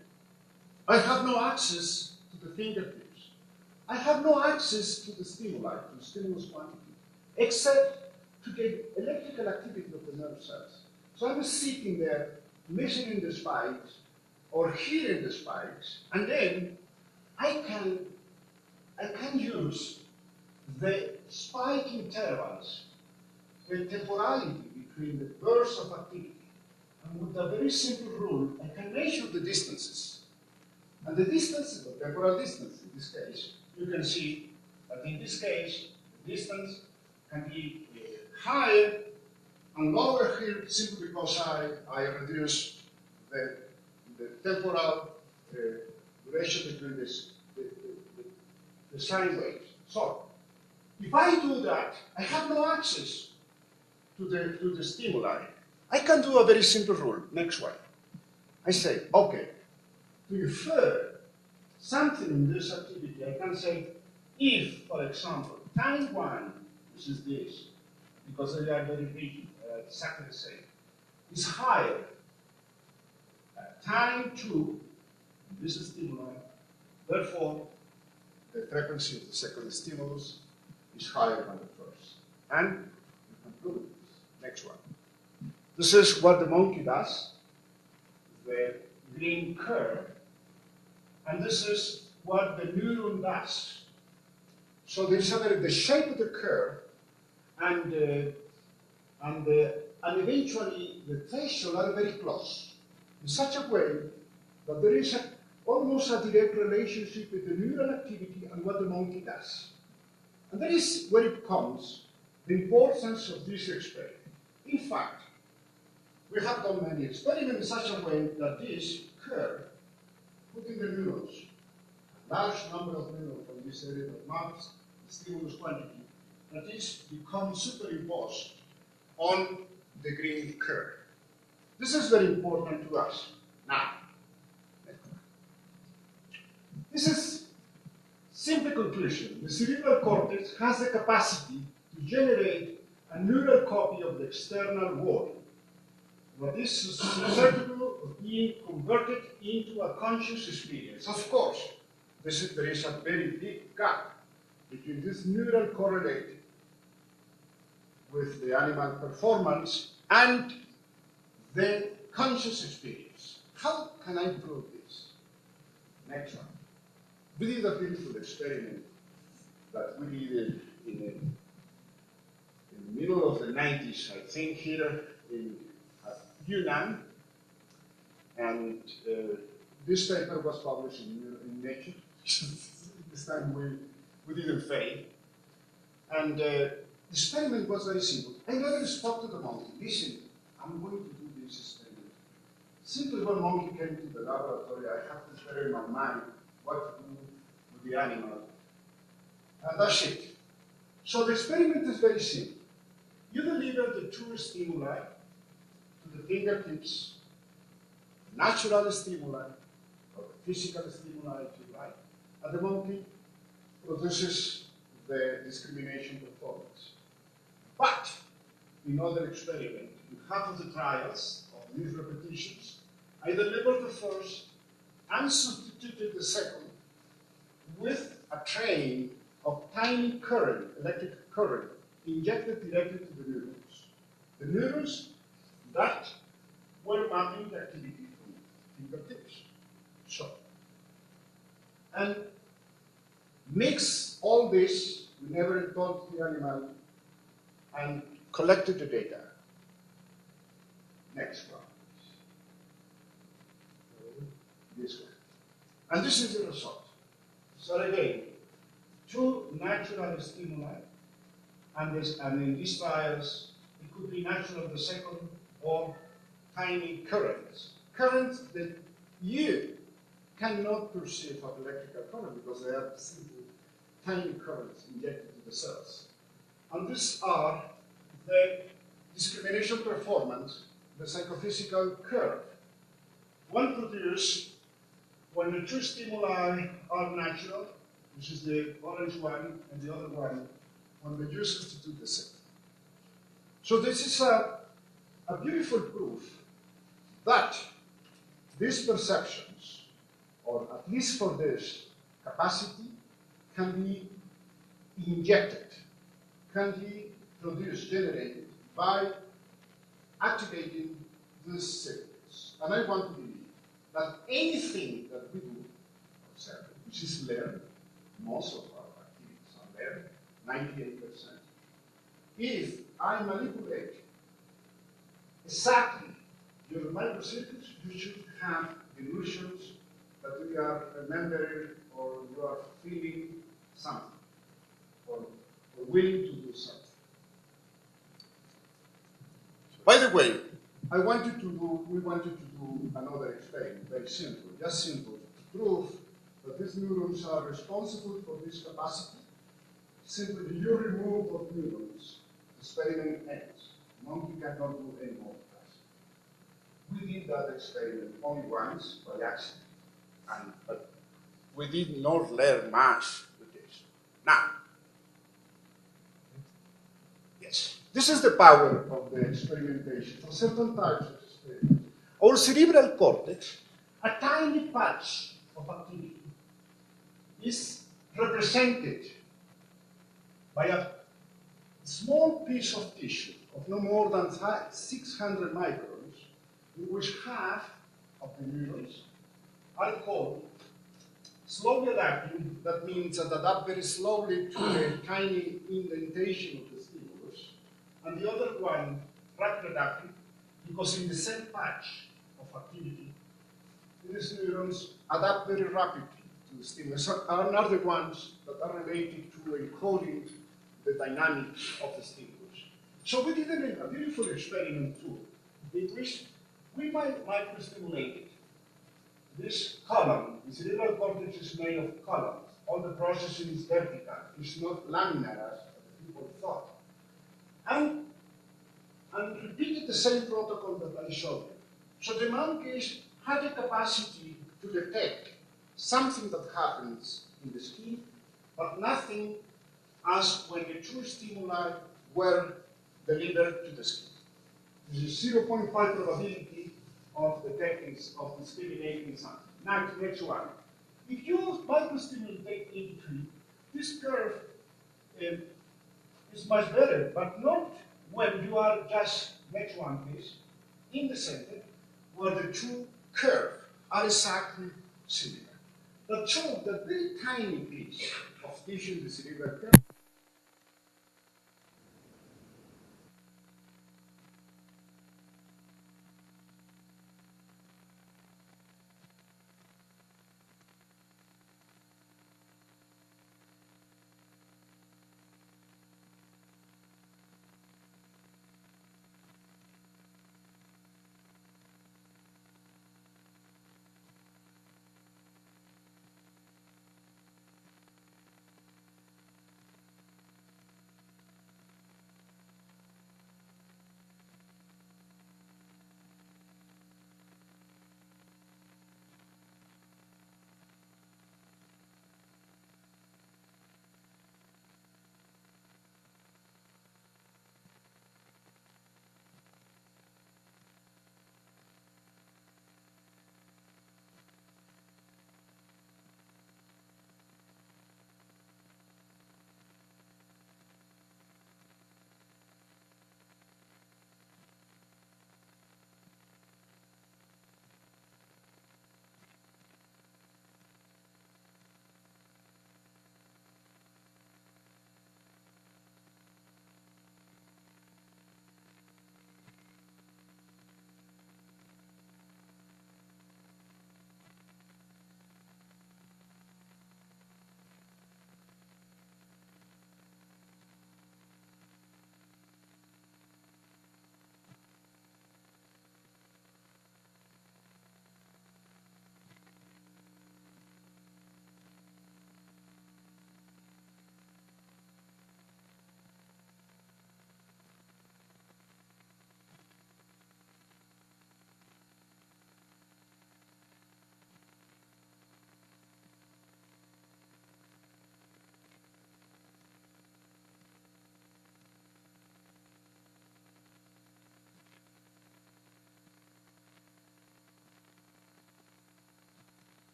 I have no access to the fingertips. I have no access to the stimuli, to the stimulus quantity, except to the electrical activity of the nerve cells. So I'm sitting there, measuring the spikes, or hearing the spikes, and then I can use the spike intervals, the temporality between the bursts of activity, and with a very simple rule, I can measure the distances. And the distances, the temporal distance in this case, you can see that in this case, the distance can be higher and lower here simply because I reduce the temporal duration between the sine waves. So, if I do that, I have no access to the stimuli. I can do a very simple rule. Next one. I say, okay, to infer something in this activity, I can say, if, for example, time 1, which is this, because they are very rigid, exactly the same, is higher, time 2, this is stimuli, therefore, the frequency of the second stimulus is higher than the first. And you can prove this. Next one. This is what the monkey does, the green curve, and this is what the neuron does. So there is the shape of the curve, and eventually the facial are very close. in such a way that there is almost a direct relationship with the neural activity and what the monkey does. And that is where it comes, the importance of this experiment. In fact, we have done many experiments in such a way that this curve, putting the neurons, a large number of neurons from this area that maps the stimulus quantity, that is becomes superimposed on the green curve. This is very important to us. Now, this is simple conclusion. The cerebral cortex has the capacity to generate a neural copy of the external world that is susceptible of being converted into a conscious experience. Of course, there is a very big gap between this neural correlate with the animal performance and the conscious experience. How can I prove this? Next one. We did a beautiful experiment that we did in the middle of the 90s, I think, here in Yunnan. And this paper was published in Nature. This time we didn't fail. And the experiment was very simple. I never spoke to the monkey. Listen, I'm going to do this experiment. Simply when monkey came to the laboratory, I have to bear in my mind what to do with the animal. And that's it. So the experiment is very simple. You deliver the two stimuli to the fingertips, natural stimuli, or physical stimuli, if you like, and the monkey produces the discrimination performance. But in other experiments, in half of the trials of these repetitions, I delivered the first and substituted the second with a train of tiny current, electric current, injected directly to the neurons. The neurons that were mapping the activity from fingertips. So, and mix all this, we never told the animal, and collected the data. Next one. This one. And this is the result. So again, two natural stimuli, and in these trials, it could be natural the second or tiny currents. Currents that you cannot perceive of electrical current because they are simple tiny currents injected to the cells. And these are the discrimination performance, the psychophysical curve. One produced when the two stimuli are natural, which is the orange one, and the other one when the you substitute the second. So this is a beautiful proof that these perceptions, or at least for this capacity, can be injected, can be produced, generated by activating these signals. And I want to believe that anything that we do, observe, which is learned, most of our activities are learned, 98%, if I manipulate exactly your microcircuits, you should have illusions that you are remembering or you are feeling something or willing to do something. By the way, we wanted to do another experiment, very simple, just simple, to prove that these neurons are responsible for this capacity. Simply, you remove of neurons, the experiment ends. Monkey cannot do any more tasks. We did that experiment only once by accident, but we did not learn much with this. Now, yes, this is the power of the experimentation for certain types of experiments. Our cerebral cortex, a tiny patch of activity, is represented by a small piece of tissue of no more than 600 microns, in which half of the neurons are called slowly adapting. That means that adapt very slowly to the tiny indentation of the stimulus, and the other one rapid adapting, because in the same patch of activity these neurons adapt very rapidly to the stimulus and are the ones that are related to encoding the dynamics of the stimulus. So we did a beautiful experiment too, in which we microstimulated this column. The cerebral cortex is made of columns. All the processing is vertical. It's not laminar as people thought. And repeated the same protocol that I showed you. So the monkeys had a capacity to detect something that happens in the skin, but nothing as when the two stimuli were delivered to the skin. There is 0.5 probability of detecting, of discriminating something. Next one. If you microstimulate in between, this curve is much better, but not when you are just, next one please, in the center, where the two curves are exactly similar. But show that very tiny piece of tissue in the cerebral curve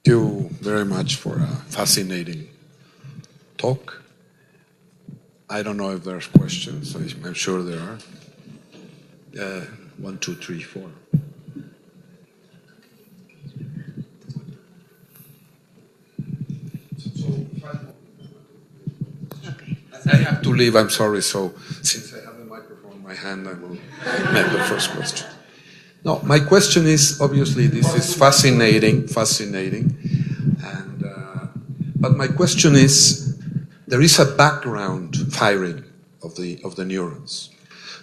you very much for a fascinating talk. I don't know if there's questions. I'm sure there are. 1, 2, 3, 4. Okay. I have to leave, I'm sorry. So since I have the microphone in my hand, I will make the first question. No, my question is, obviously, this is fascinating, and but my question is, there is a background firing of the neurons.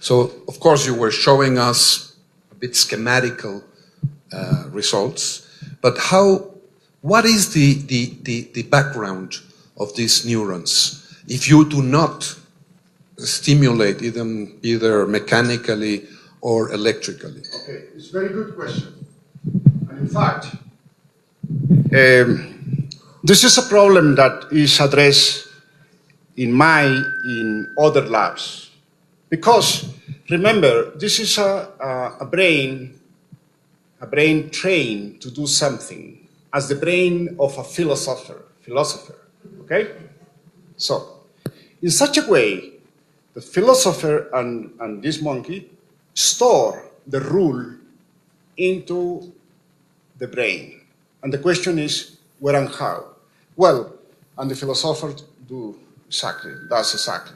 So, of course, you were showing us a bit schematical results, but what is the background of these neurons if you do not stimulate them either mechanically or electrically? Okay, it's a very good question. And in fact, this is a problem that is addressed in other labs. Because, remember, this is a brain trained to do something as the brain of a philosopher, okay? So, in such a way, the philosopher and this monkey store the rule into the brain. And the question is, where and how? Well, and the philosopher does exactly.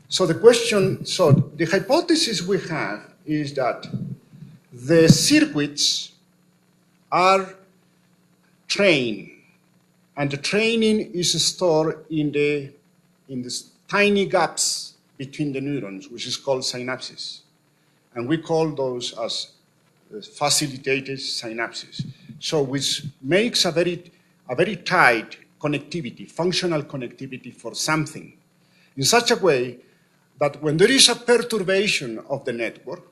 So the hypothesis we have is that the circuits are trained, and the training is stored in the tiny gaps between the neurons, which is called synapses. And we call those as facilitated synapses. So which makes a very tight connectivity, functional connectivity for something, in such a way that when there is a perturbation of the network,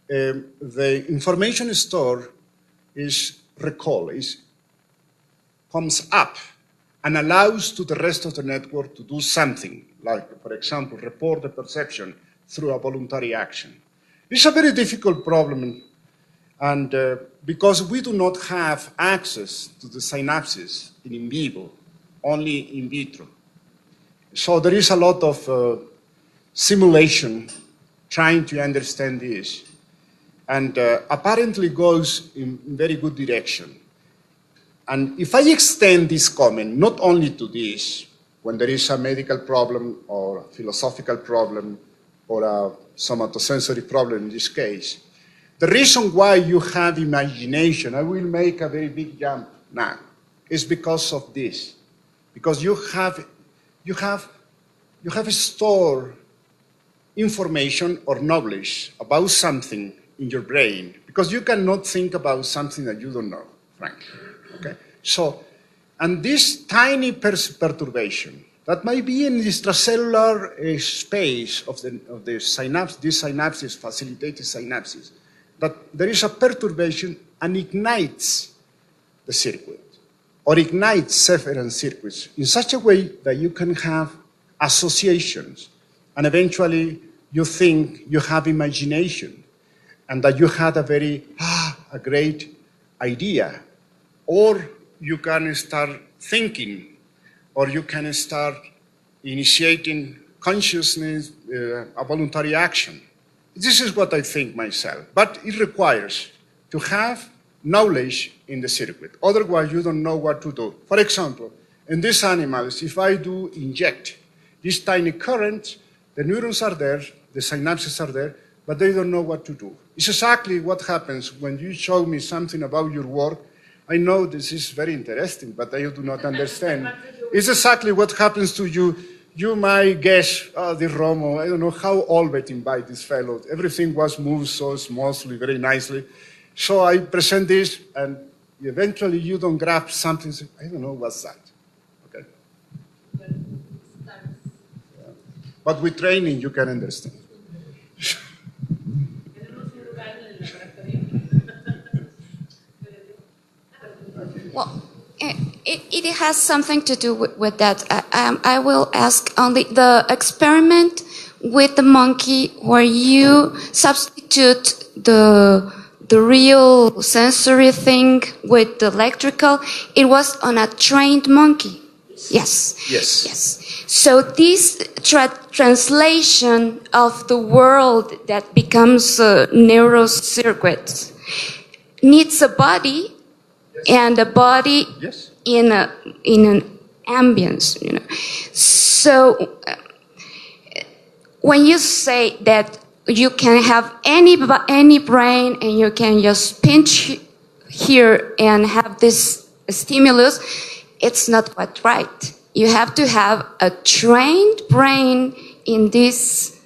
the information stored is recalled, comes up and allows to the rest of the network to do something, like, for example, report the perception through a voluntary action. It's a very difficult problem, and because we do not have access to the synapses in vivo, only in vitro. So there is a lot of simulation trying to understand this, and apparently goes in very good direction. And if I extend this comment not only to this, when there is a medical problem or a philosophical problem or a somatosensory problem in this case, the reason why you have imagination, I will make a very big jump now, is because of this. Because you have stored information or knowledge about something in your brain, because you cannot think about something that you don't know, frankly. Okay? So, and this tiny perturbation that might be in the extracellular space of the synapse, these synapses, facilitated synapses, that there is a perturbation and ignites the circuit, or ignites several circuits in such a way that you can have associations, and eventually you think you have imagination, and that you had a great idea, or you can start thinking, or you can start initiating consciousness, a voluntary action. This is what I think myself, but it requires to have knowledge in the circuit. Otherwise, you don't know what to do. For example, in these animals, if I do inject these tiny currents, the neurons are there, the synapses are there, but they don't know what to do. It's exactly what happens when you show me something about your work. I know this is very interesting, but I do not understand. It's exactly what happens to you. You might guess, the Romo, I don't know how Albert invited this fellow. Everything was moved so smoothly, very nicely. So I present this, and eventually you don't grab something, say, I don't know what's that. Okay? But with training, you can understand. Well, it has something to do with that. I will ask only the experiment with the monkey where you substitute the real sensory thing with the electrical, it was on a trained monkey. Yes. Yes. Yes. So this translation of the world that becomes neural circuits needs a body, and a body Yes. in an ambience, you know. So when you say that you can have any brain and you can just pinch here and have this stimulus, it's not quite right. You have to have a trained brain in this.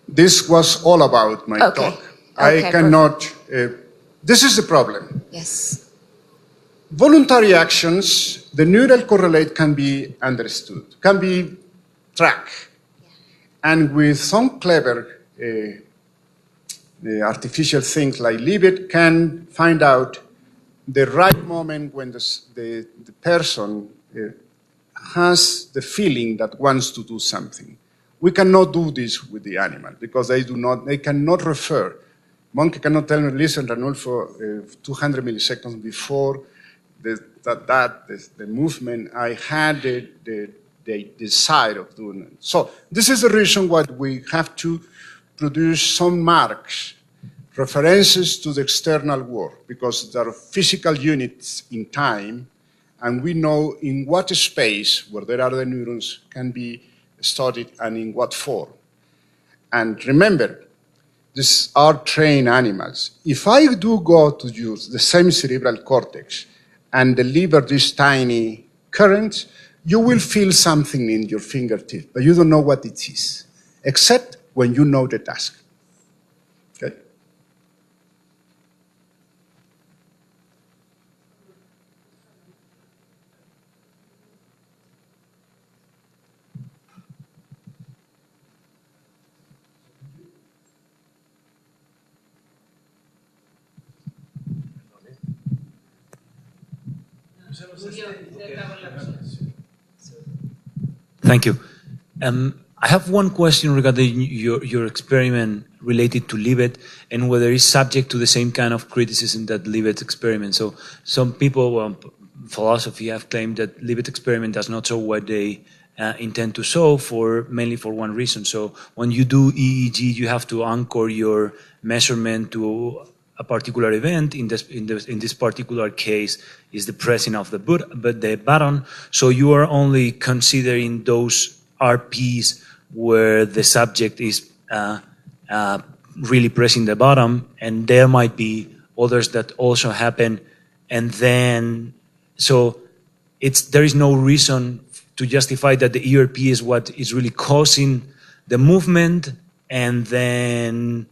This was all about my Okay. talk. Okay, I cannot. This is the problem. Yes. Voluntary actions, the neural correlate can be understood, can be tracked. And with some clever artificial things like Libet can find out the right moment when the person has the feeling that wants to do something. We cannot do this with the animal because they cannot refer. Monkey cannot tell me, listen, Ranulfo, 200 milliseconds before the movement, I had the desire of doing it. So this is the reason why we have to produce some marks, references to the external world, because there are physical units in time, and we know in what space where there are the neurons can be studied and in what form. And remember, these are trained animals. If I do go to use the same cerebral cortex and deliver these tiny currents, you will feel something in your fingertip, but you don't know what it is, except when you know the task. Okay? Thank you. I have one question regarding your experiment related to Libet and whether it's subject to the same kind of criticism that Libet's experiment. So some people, philosophy, have claimed that Libet's experiment does not show what they intend to show mainly for one reason. So when you do EEG, you have to anchor your measurement to a particular event. In this particular case, is the pressing of the button. So you are only considering those RPs where the subject is really pressing the button, and there might be others that also happen. And then, so there is no reason to justify that the ERP is what is really causing the movement, and then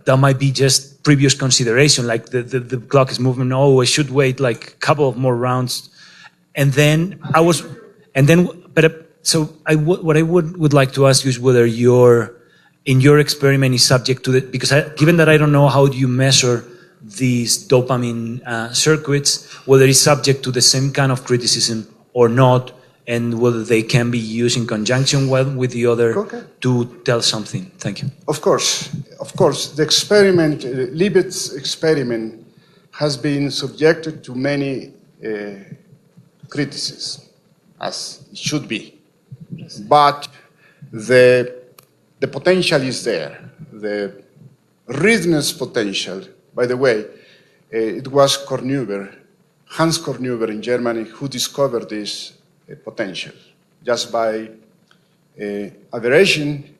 that might be just previous consideration, like the clock is moving. Oh, I should wait like a couple of more rounds, and then what I would like to ask you is whether in your experiment is subject to that, because given that I don't know how do you measure these dopamine circuits, whether it's subject to the same kind of criticism or not, and whether they can be used in conjunction with the other to tell something. Thank you. Of course, the experiment, Libet's experiment, has been subjected to many criticisms, as it should be. But the potential is there. The readiness potential, by the way, it was Hans Kornhuber in Germany, who discovered this potential just by averaging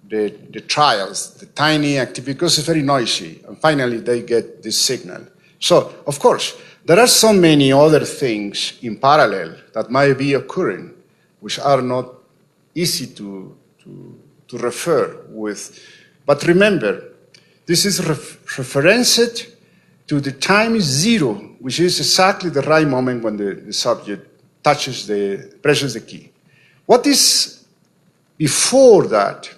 the trials, the tiny activity, because it's very noisy, and finally they get this signal. So, of course, there are so many other things in parallel that might be occurring, which are not easy to refer with. But remember, this is referenced to the time zero, which is exactly the right moment when the subject presses the key. What is before that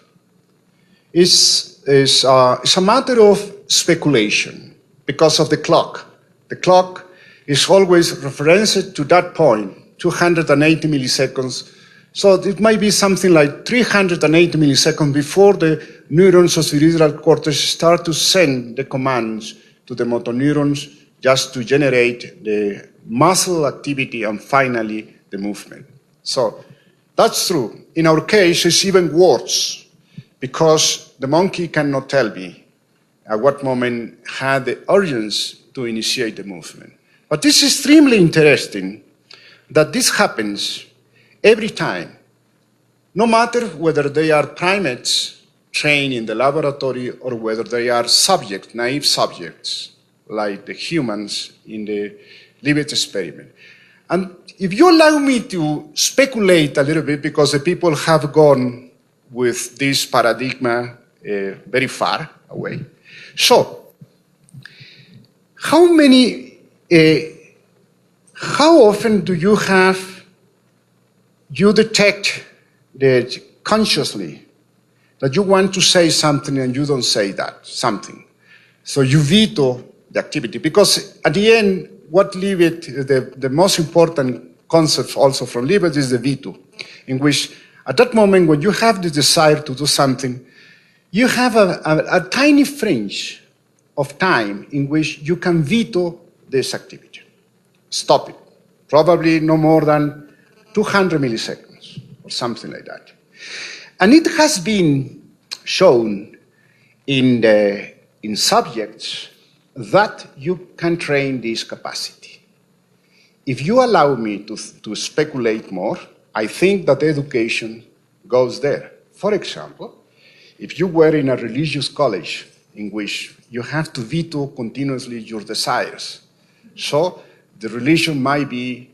is a matter of speculation because of the clock. The clock is always referenced to that point, 280 milliseconds. So it might be something like 380 milliseconds before the neurons of the cerebral cortex start to send the commands to the motor neurons just to generate the muscle activity and finally the movement. So that's true. In our case, it's even worse because the monkey cannot tell me at what moment had the urgency to initiate the movement. But this is extremely interesting that this happens every time, no matter whether they are primates trained in the laboratory or whether they are subjects, naive subjects, like the humans in the Libet experiment. And if you allow me to speculate a little bit, because the people have gone with this paradigm very far away. So, how often do you detect that consciously that you want to say something and you don't say that something? So you veto the activity, because at the end, what Libet, the most important concept also from Libet is the veto, in which at that moment when you have the desire to do something, you have a tiny fringe of time in which you can veto this activity. Stop it. Probably no more than 200 milliseconds or something like that. And it has been shown in subjects that you can train this capacity. If you allow me to speculate more, I think that education goes there. For example, if you were in a religious college in which you have to veto continuously your desires, so the religion might be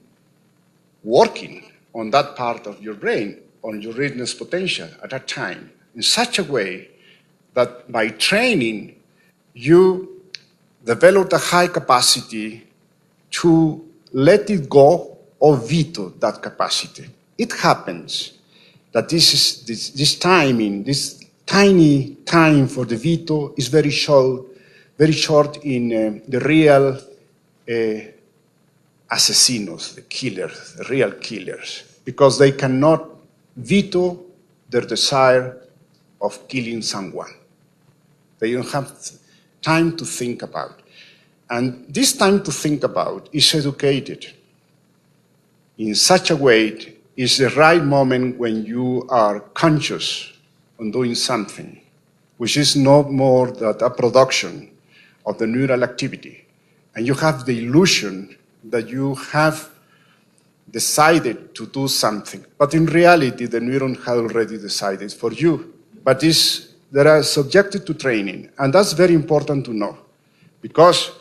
working on that part of your brain, on your readiness potential at that time, in such a way that by training, you develop a high capacity to let it go or veto that capacity. It happens that this timing, this tiny time for the veto is very short in the real asesinos, the killers, the real killers, because they cannot veto their desire of killing someone. They don't have time to think about. And this time to think about is educated in such a way is the right moment when you are conscious on doing something, which is no more than a production of the neural activity. And you have the illusion that you have decided to do something. But in reality, the neuron had already decided for you. But they are subjected to training. And that's very important to know. Because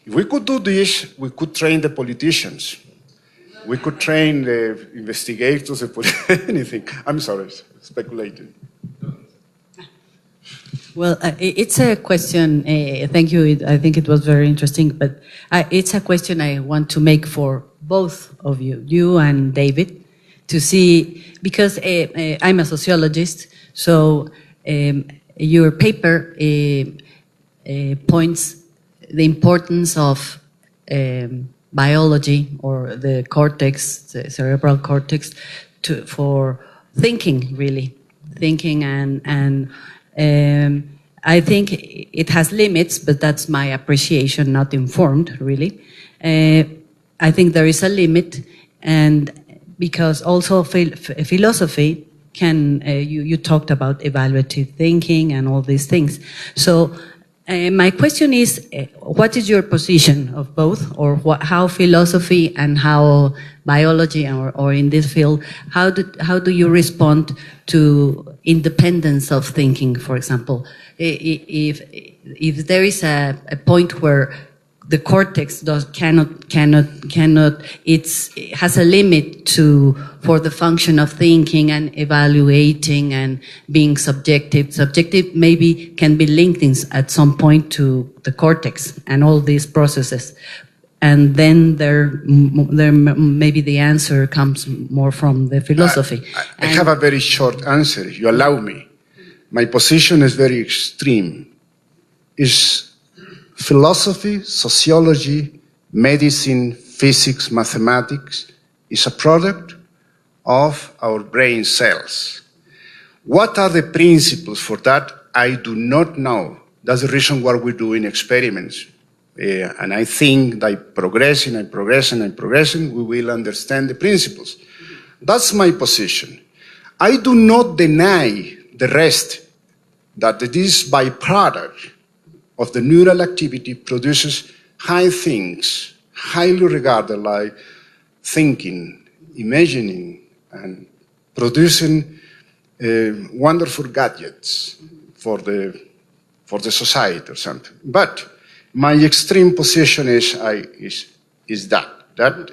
if we could do this, we could train the politicians. We could train the investigators, anything. I'm sorry, speculating. Well, it's a question, thank you, I think it was very interesting, but it's a question I want to make for both of you and David, to see, because I'm a sociologist, so your paper points the importance of biology or the cortex, the cerebral cortex, for thinking, really. Thinking and I think it has limits, but that's my appreciation, not informed, really. I think there is a limit, and because also philosophy can, you talked about evaluative thinking and all these things. So my question is, what is your position of both, or how philosophy and how biology, or in this field, how do you respond to independence of thinking, for example? If there is a point where the cortex it has a limit for the function of thinking and evaluating and being subjective. Subjective maybe can be linked at some point to the cortex and all these processes. And then there maybe the answer comes more from the philosophy. I have a very short answer, if you allow me. My position is very extreme. Is philosophy, sociology, medicine, physics, mathematics is a product of our brain cells. What are the principles for that? I do not know. That's the reason why we're doing experiments. And I think that progressing, we will understand the principles. That's my position. I do not deny the rest, that this byproduct of the neural activity produces high things, highly regarded like thinking, imagining, and producing wonderful gadgets for the society or something. But my extreme position is that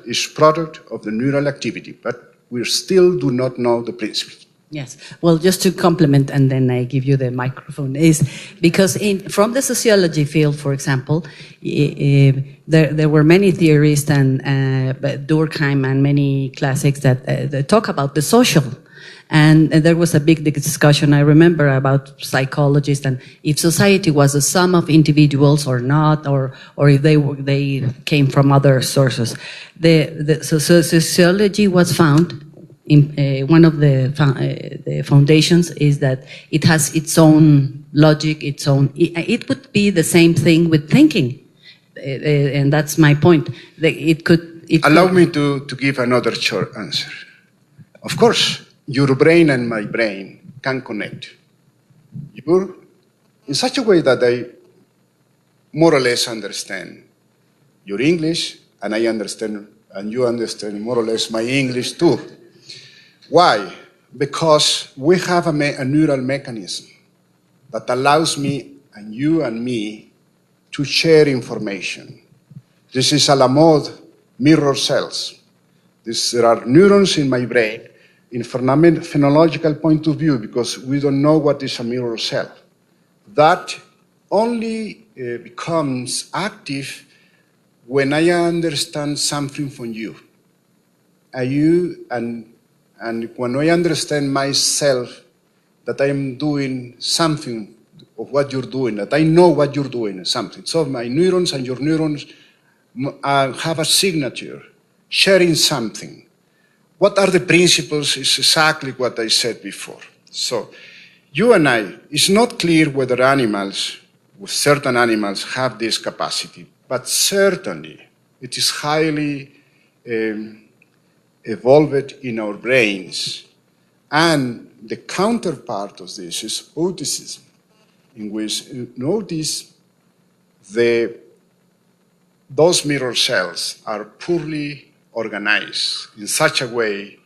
is product of the neural activity, but we still do not know the principles. Yes. Well, just to complement, and then I give you the microphone, is because from the sociology field, for example, there were many theorists and Durkheim and many classics that talk about the social. And there was a big discussion, I remember, about psychologists and if society was a sum of individuals or not, or if they came from other sources. So sociology was found. One of the foundations is that it has its own logic, it would be the same thing with thinking. And that's my point. Allow me to give another short answer. Of course, your brain and my brain can connect. You're in such a way that I more or less understand your English, and I understand, and you understand more or less my English too. Why? Because we have a neural mechanism that allows me and you and me to share information. This is a la mode mirror cells. There are neurons in my brain in phenomenological point of view, because we don't know what is a mirror cell. That only becomes active when I understand something from you. And when I understand myself that I am doing something of what you're doing, that I know what you're doing, something. So my neurons and your neurons have a signature, sharing something. What are the principles is exactly what I said before. So you and I, it's not clear whether certain animals have this capacity, but certainly it is highly evolved in our brains. And the counterpart of this is autism, in which notice those mirror cells are poorly organized in such a way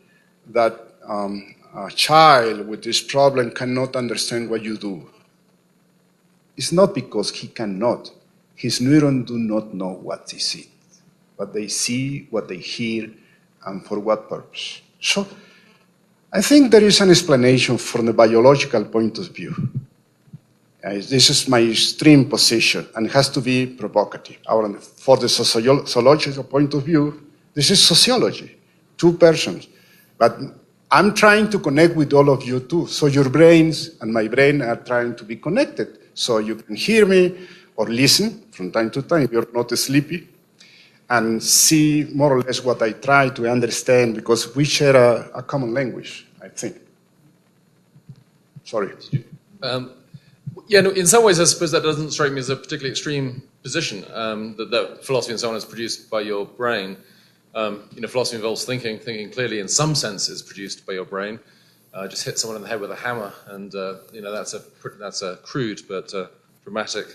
that a child with this problem cannot understand what you do. It's not because he cannot. His neurons do not know what they see, what they see, what they hear, and for what purpose. So I think there is an explanation from the biological point of view. This is my extreme position, and it has to be provocative. For the sociological point of view, this is sociology, two persons. But I'm trying to connect with all of you too. So your brains and my brain are trying to be connected. So you can hear me or listen from time to time if you're not sleepy, and see more or less what I try to understand, because we share a common language, I think. Sorry. Yeah, no, in some ways, I suppose that doesn't strike me as a particularly extreme position, that philosophy and so on is produced by your brain. Philosophy involves thinking. Thinking clearly, in some sense, is produced by your brain. Just hit someone in the head with a hammer, and that's a crude but dramatic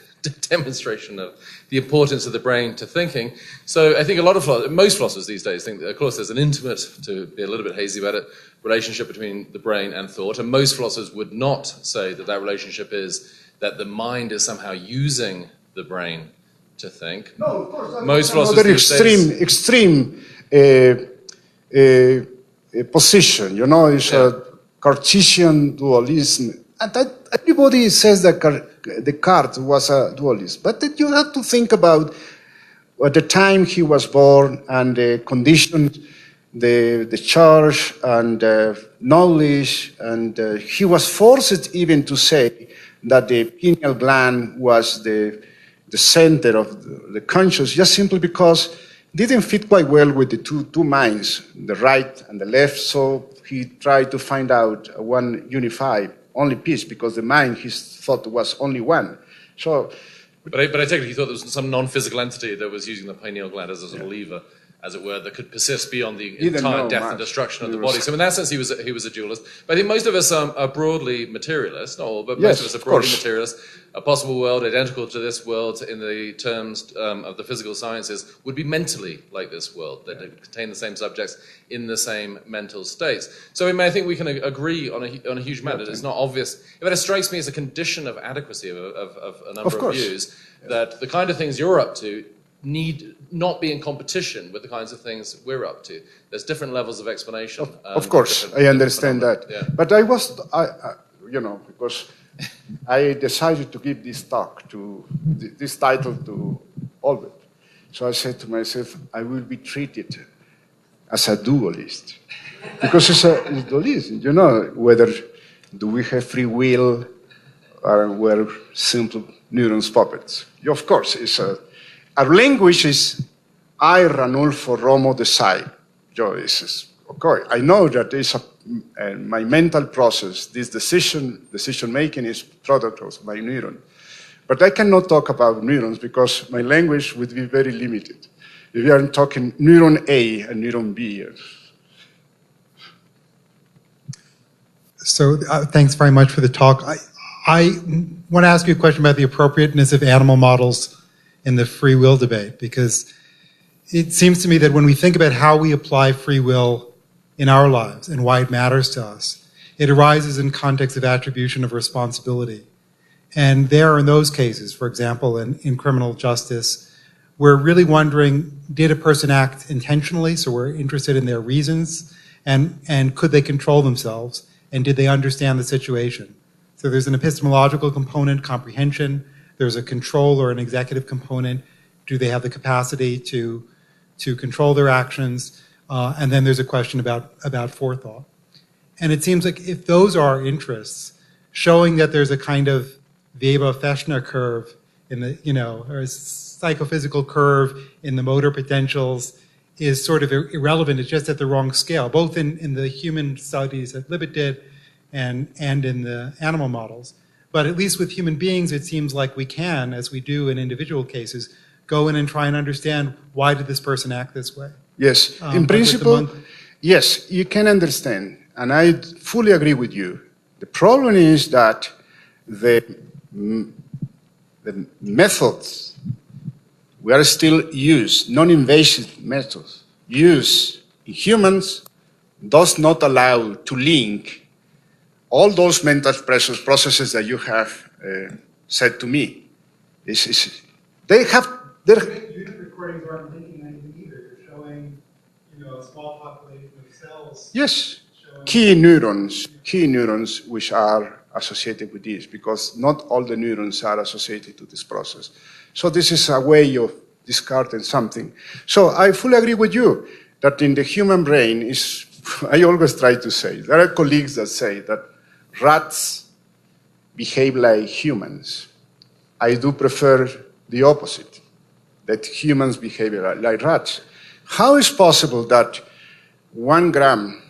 demonstration of the importance of the brain to thinking. So I think most philosophers these days think that, of course, there's an intimate, to be a little bit hazy about it, relationship between the brain and thought. And most philosophers would not say that relationship is that the mind is somehow using the brain to think. No, of course. Most philosophers extreme position. It's a Cartesian dualism. And everybody says that Descartes was a dualist. But you have to think about at the time he was born and the conditions, the church and knowledge, and he was forced even to say that the pineal gland was the center of the conscious, just simply because it didn't fit quite well with the two minds, the right and the left. So he tried to find out one unified only piece, because the mind he thought was only one. So But I take it you thought there was some non-physical entity that was using the pineal gland as a sort of lever, as it were, that could persist beyond the entire death and destruction of the body. So in that sense, he was a dualist. But I think most of us are broadly materialist, not all, but most of us are broadly materialist. A possible world identical to this world in the terms of the physical sciences would be mentally like this world, that contain the same subjects in the same mental states. So I mean, I think we can agree on a huge matter. It's not obvious. But it strikes me as a condition of adequacy of a number of views that the kind of things you're up to need not be in competition with the kinds of things we're up to. There's different levels of explanation. Of course, I understand that. Yeah. But I was, because I decided to give this talk this title to Albert. So I said to myself, I will be treated as a dualist. Because it's a dualism, whether do we have free will or we're simple neurons puppets. Of course, our language is I, Ranulfo Romo, decide. Okay, I know that is my mental process, this decision making is product of my neuron. But I cannot talk about neurons because my language would be very limited. If you are talking neuron A and neuron B. So thanks very much for the talk. I want to ask you a question about the appropriateness of animal models in the free will debate, because it seems to me that when we think about how we apply free will in our lives and why it matters to us, it arises in context of attribution of responsibility. And there are in those cases, for example, in criminal justice, we're really wondering, did a person act intentionally? So we're interested in their reasons, and could they control themselves? And did they understand the situation? So there's an epistemological component, comprehension. There's a control or an executive component. Do they have the capacity to control their actions? And then there's a question about forethought. And it seems like if those are interests, showing that there's a kind of Weber-Fechner curve in the, or a psychophysical curve in the motor potentials is sort of irrelevant. It's just at the wrong scale, both in the human studies that Libet did and in the animal models. But at least with human beings, it seems like we can, as we do in individual cases, go in and try and understand why did this person act this way. Yes, in principle, yes, you can understand. And I fully agree with you. The problem is that the methods we are still use, non-invasive methods, used in humans does not allow to link all those mental processes that you have said to me. They have... Unit recordings aren't linking anything either. You're showing, a small population of cells. Yes, key neurons which are associated with this, because not all the neurons are associated to this process. So this is a way of discarding something. So I fully agree with you that in the human brain is, I always try to say, there are colleagues that say that rats behave like humans. I do prefer the opposite, that humans behave like rats. How is possible that 1 gram,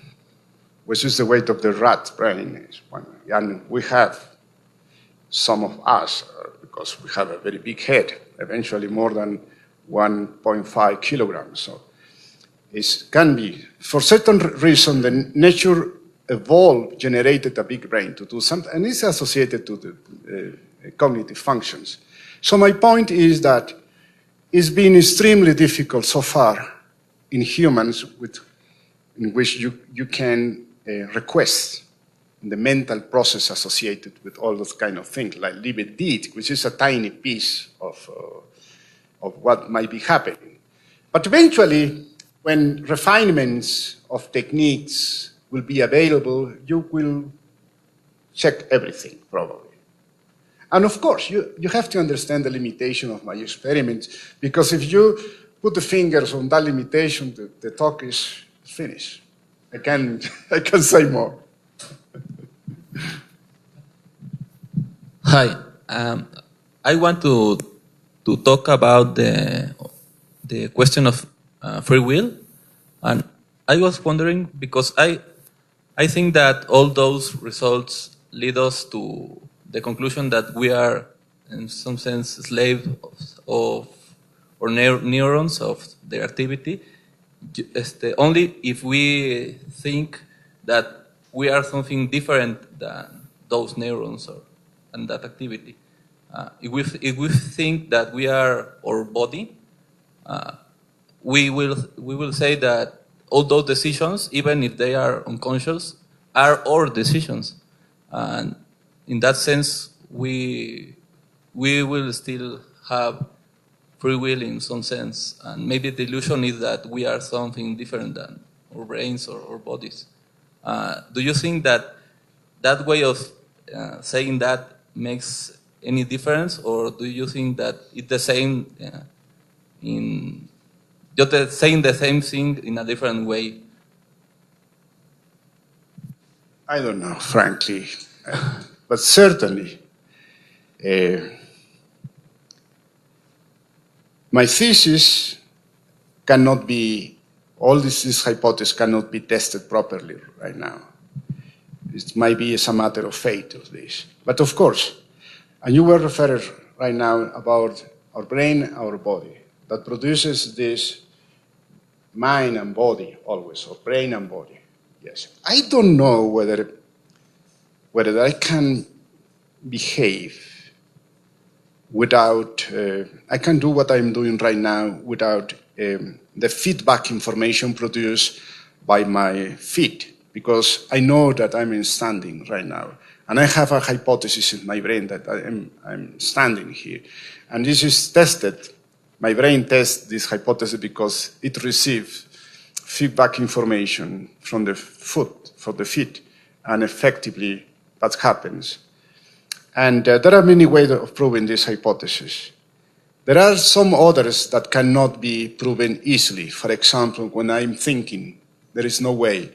which is the weight of the rat brain, and we have, some of us, because we have a very big head, eventually more than 1.5 kilograms. So it can be, for certain reason, the nature evolved, generated a big brain to do something, and it's associated to the cognitive functions. So my point is that it's been extremely difficult so far in humans in which you can request the mental process associated with all those kind of things, like Libet did, which is a tiny piece of what might be happening. But eventually, when refinements of techniques will be available, you will check everything, probably. And of course, you have to understand the limitation of my experiments, because if you put the fingers on that limitation, the talk is finished. I can say more. Hi, I want to talk about the question of free will, and I was wondering, because I think that all those results lead us to the conclusion that we are in some sense, slave of or neurons of their activity. Only if we think that we are something different than those neurons and that activity. If we think that we are our body, we will say that all those decisions, even if they are unconscious, are our decisions, and in that sense, we will still have free will in some sense, and maybe the illusion is that we are something different than our brains or our bodies. Do you think that that way of saying that makes any difference, or do you think that it's the same you're saying the same thing in a different way? I don't know, frankly, but certainly my thesis cannot be, all this hypothesis cannot be tested properly right now. It might be as a matter of fate of this. But of course, and you were referring right now about our brain, our body, that produces this mind and body always, or brain and body. Yes. I don't know whether I can behave without, I can do what I'm doing right now without the feedback information produced by my feet, because I know that I'm standing right now. And I have a hypothesis in my brain that I'm standing here. And this is tested. My brain tests this hypothesis because it receives feedback information from the foot, from the feet, and effectively that happens. And there are many ways of proving this hypothesis. There are some others that cannot be proven easily. For example, when I'm thinking, there is no way.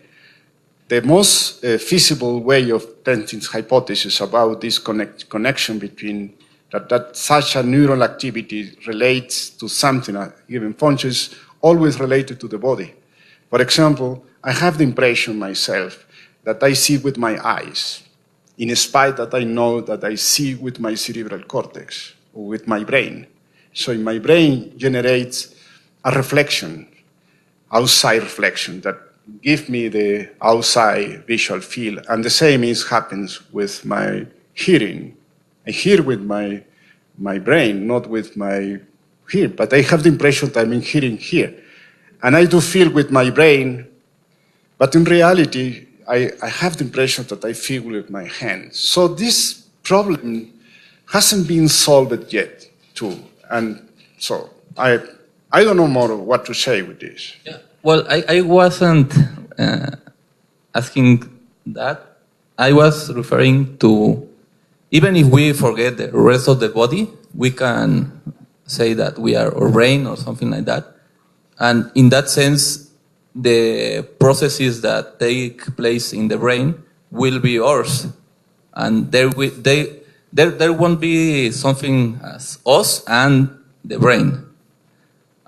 The most feasible way of testing hypothesis about this connection between that such a neural activity relates to something, a given function, is always related to the body. For example, I have the impression myself that I see with my eyes, in spite that I know that I see with my cerebral cortex, or with my brain. So in my brain generates a reflection, outside reflection, that give me the outside visual field. And the same happens with my hearing. I hear with my brain, not with my ear, but I have the impression that I'm hearing here. And I do feel with my brain, but in reality, I have the impression that I feel with my hands. So this problem hasn't been solved yet, too. And so I don't know more what to say with this. Yeah. Well, I wasn't asking that. I was referring to, even if we forget the rest of the body, we can say that we are our brain or something like that. And in that sense, the processes that take place in the brain will be ours. And there won't be something as us and the brain.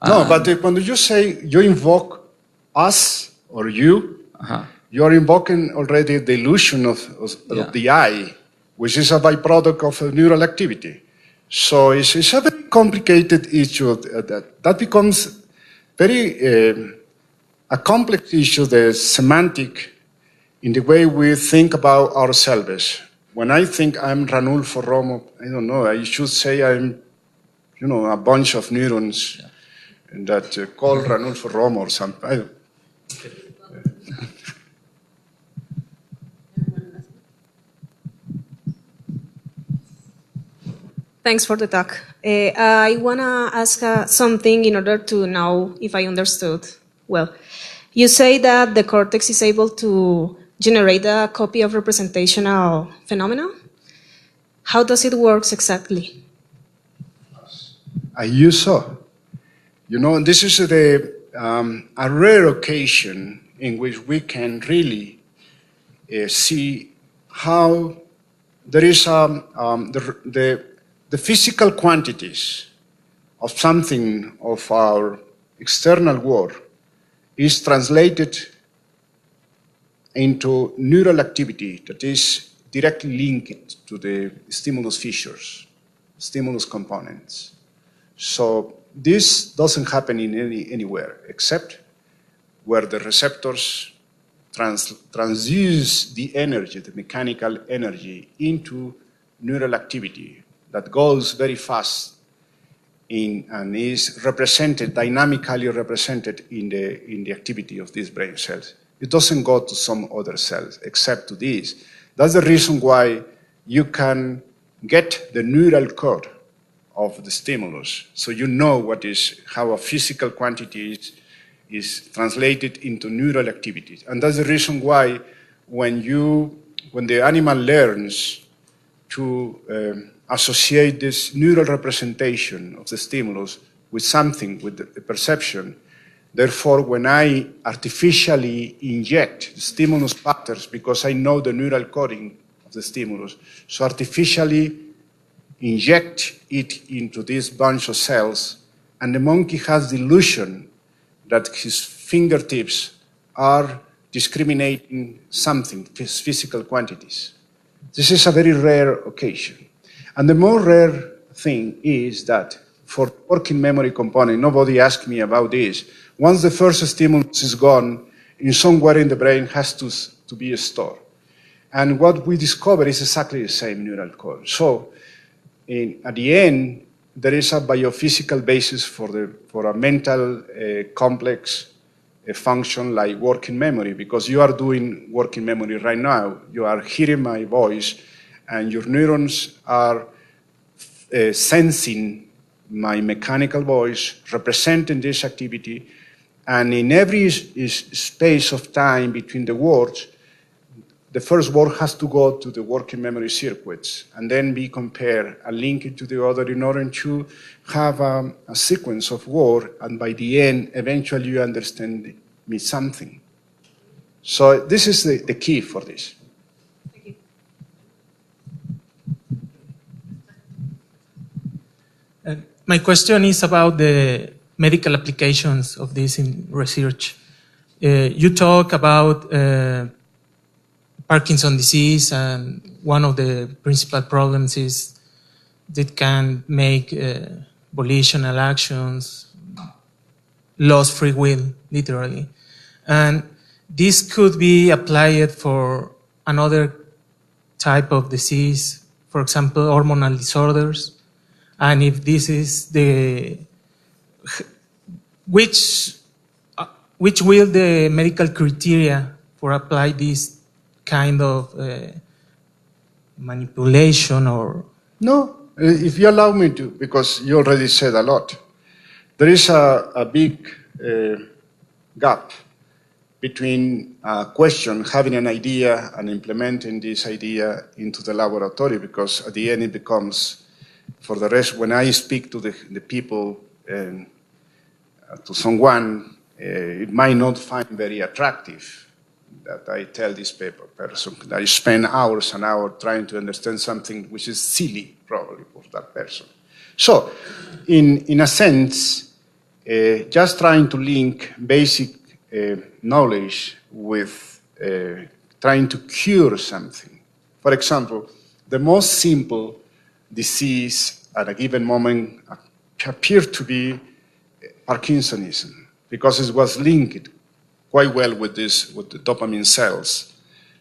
No, but when you say you invoke us or you, you are invoking already the illusion of the I, which is a byproduct of a neural activity. So it's a very complicated issue that becomes very a complex issue, the semantic, in the way we think about ourselves. When I think I'm Ranulfo Romo, I don't know, I should say I'm, a bunch of neurons that call Ranulfo Romo or something. Thanks for the talk. I want to ask something in order to know if I understood well. You say that the cortex is able to generate a copy of representational phenomena. How does it work exactly? I use so. This is a rare occasion in which we can really see how there is the physical quantities of something of our external world is translated into neural activity that is directly linked to the stimulus features. stimulus components. So this doesn't happen in anywhere except where the receptors transduce the energy, the mechanical energy, into neural activity that goes very fast and is represented, dynamically represented in the activity of these brain cells. It doesn't go to some other cells except to these. That's the reason why you can get the neural code of the stimulus, so you know how a physical quantity is translated into neural activities. And that's the reason why when the animal learns to associate this neural representation of the stimulus with something, with the perception, therefore when I artificially inject the stimulus patterns, because I know the neural coding of the stimulus, so artificially inject it into this bunch of cells, and the monkey has the illusion that his fingertips are discriminating something, physical quantities. This is a very rare occasion. And the more rare thing is that for working memory component, nobody asked me about this. Once the first stimulus is gone, in somewhere in the brain has to be stored. And what we discover is exactly the same neural code. So at the end, there is a biophysical basis for a mental complex function like working memory, because you are doing working memory right now. You are hearing my voice, and your neurons are sensing my mechanical voice, representing this activity, and in every space of time between the words, the first word has to go to the working memory circuits and then be compared and linked to the other in order to have a sequence of words, and by the end, eventually you understand me something. So this is the key for this. Thank you. My question is about the medical applications of this in research. You talk about Parkinson's disease, and one of the principal problems is that can make volitional actions, lose free will, literally. And this could be applied for another type of disease, for example, hormonal disorders. And if this is which will the medical criteria for apply this kind of manipulation or? No, if you allow me to, because you already said a lot. There is a big gap between a question, having an idea and implementing this idea into the laboratory, because at the end it becomes, for the rest, when I speak to the people, to someone, it might not find very attractive that I tell this person that I spend hours and hours trying to understand something which is silly, probably, for that person. So, in a sense, just trying to link basic knowledge with trying to cure something. For example, the most simple disease at a given moment appeared to be Parkinsonism, because it was linked quite well with the dopamine cells,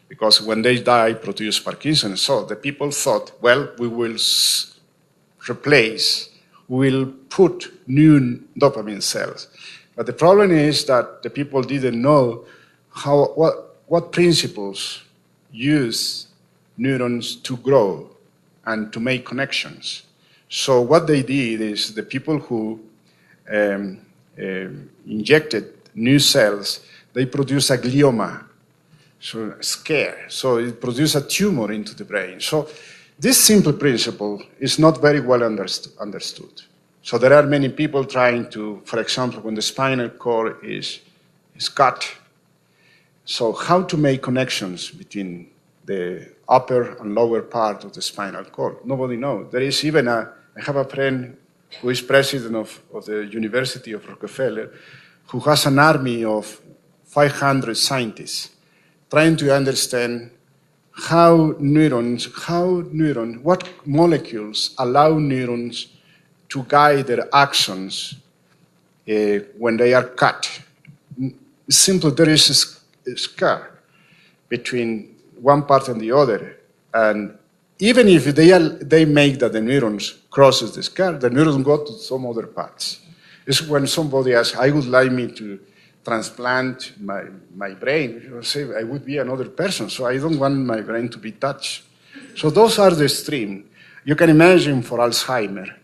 because when they die, produce Parkinson's. So the people thought, well, we will we'll put new dopamine cells. But the problem is that the people didn't know what principles use neurons to grow and to make connections. So what they did is the people who injected new cells, they produce a glioma, so scare. So it produces a tumor into the brain. So this simple principle is not very well understood. So there are many people trying to, for example, when the spinal cord is cut, so how to make connections between the upper and lower part of the spinal cord? Nobody knows. There is even I have a friend who is president of the University of Rockefeller, who has an army of 500 scientists trying to understand what molecules allow neurons to guide their actions when they are cut. Simply, there is a scar between one part and the other, and even if they make that the neurons crosses the scar, the neurons go to some other parts. It's when somebody asks, I would like me to transplant my brain, you say, I would be another person, so I don't want my brain to be touched. So those are the stream. You can imagine for Alzheimer,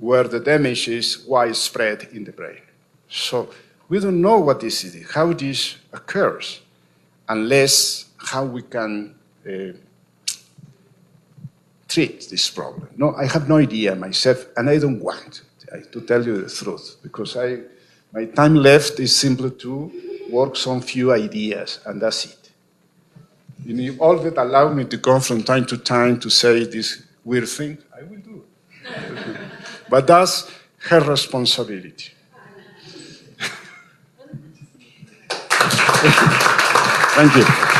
where the damage is widespread in the brain. So we don't know what this is, how this occurs, unless how we can treat this problem. No, I have no idea myself, and I don't want to tell you the truth, because my time left is simply to work some few ideas, and that's it. You need all that allow me to come from time to time to say this weird thing, I will do it. But that's her responsibility. Thank you.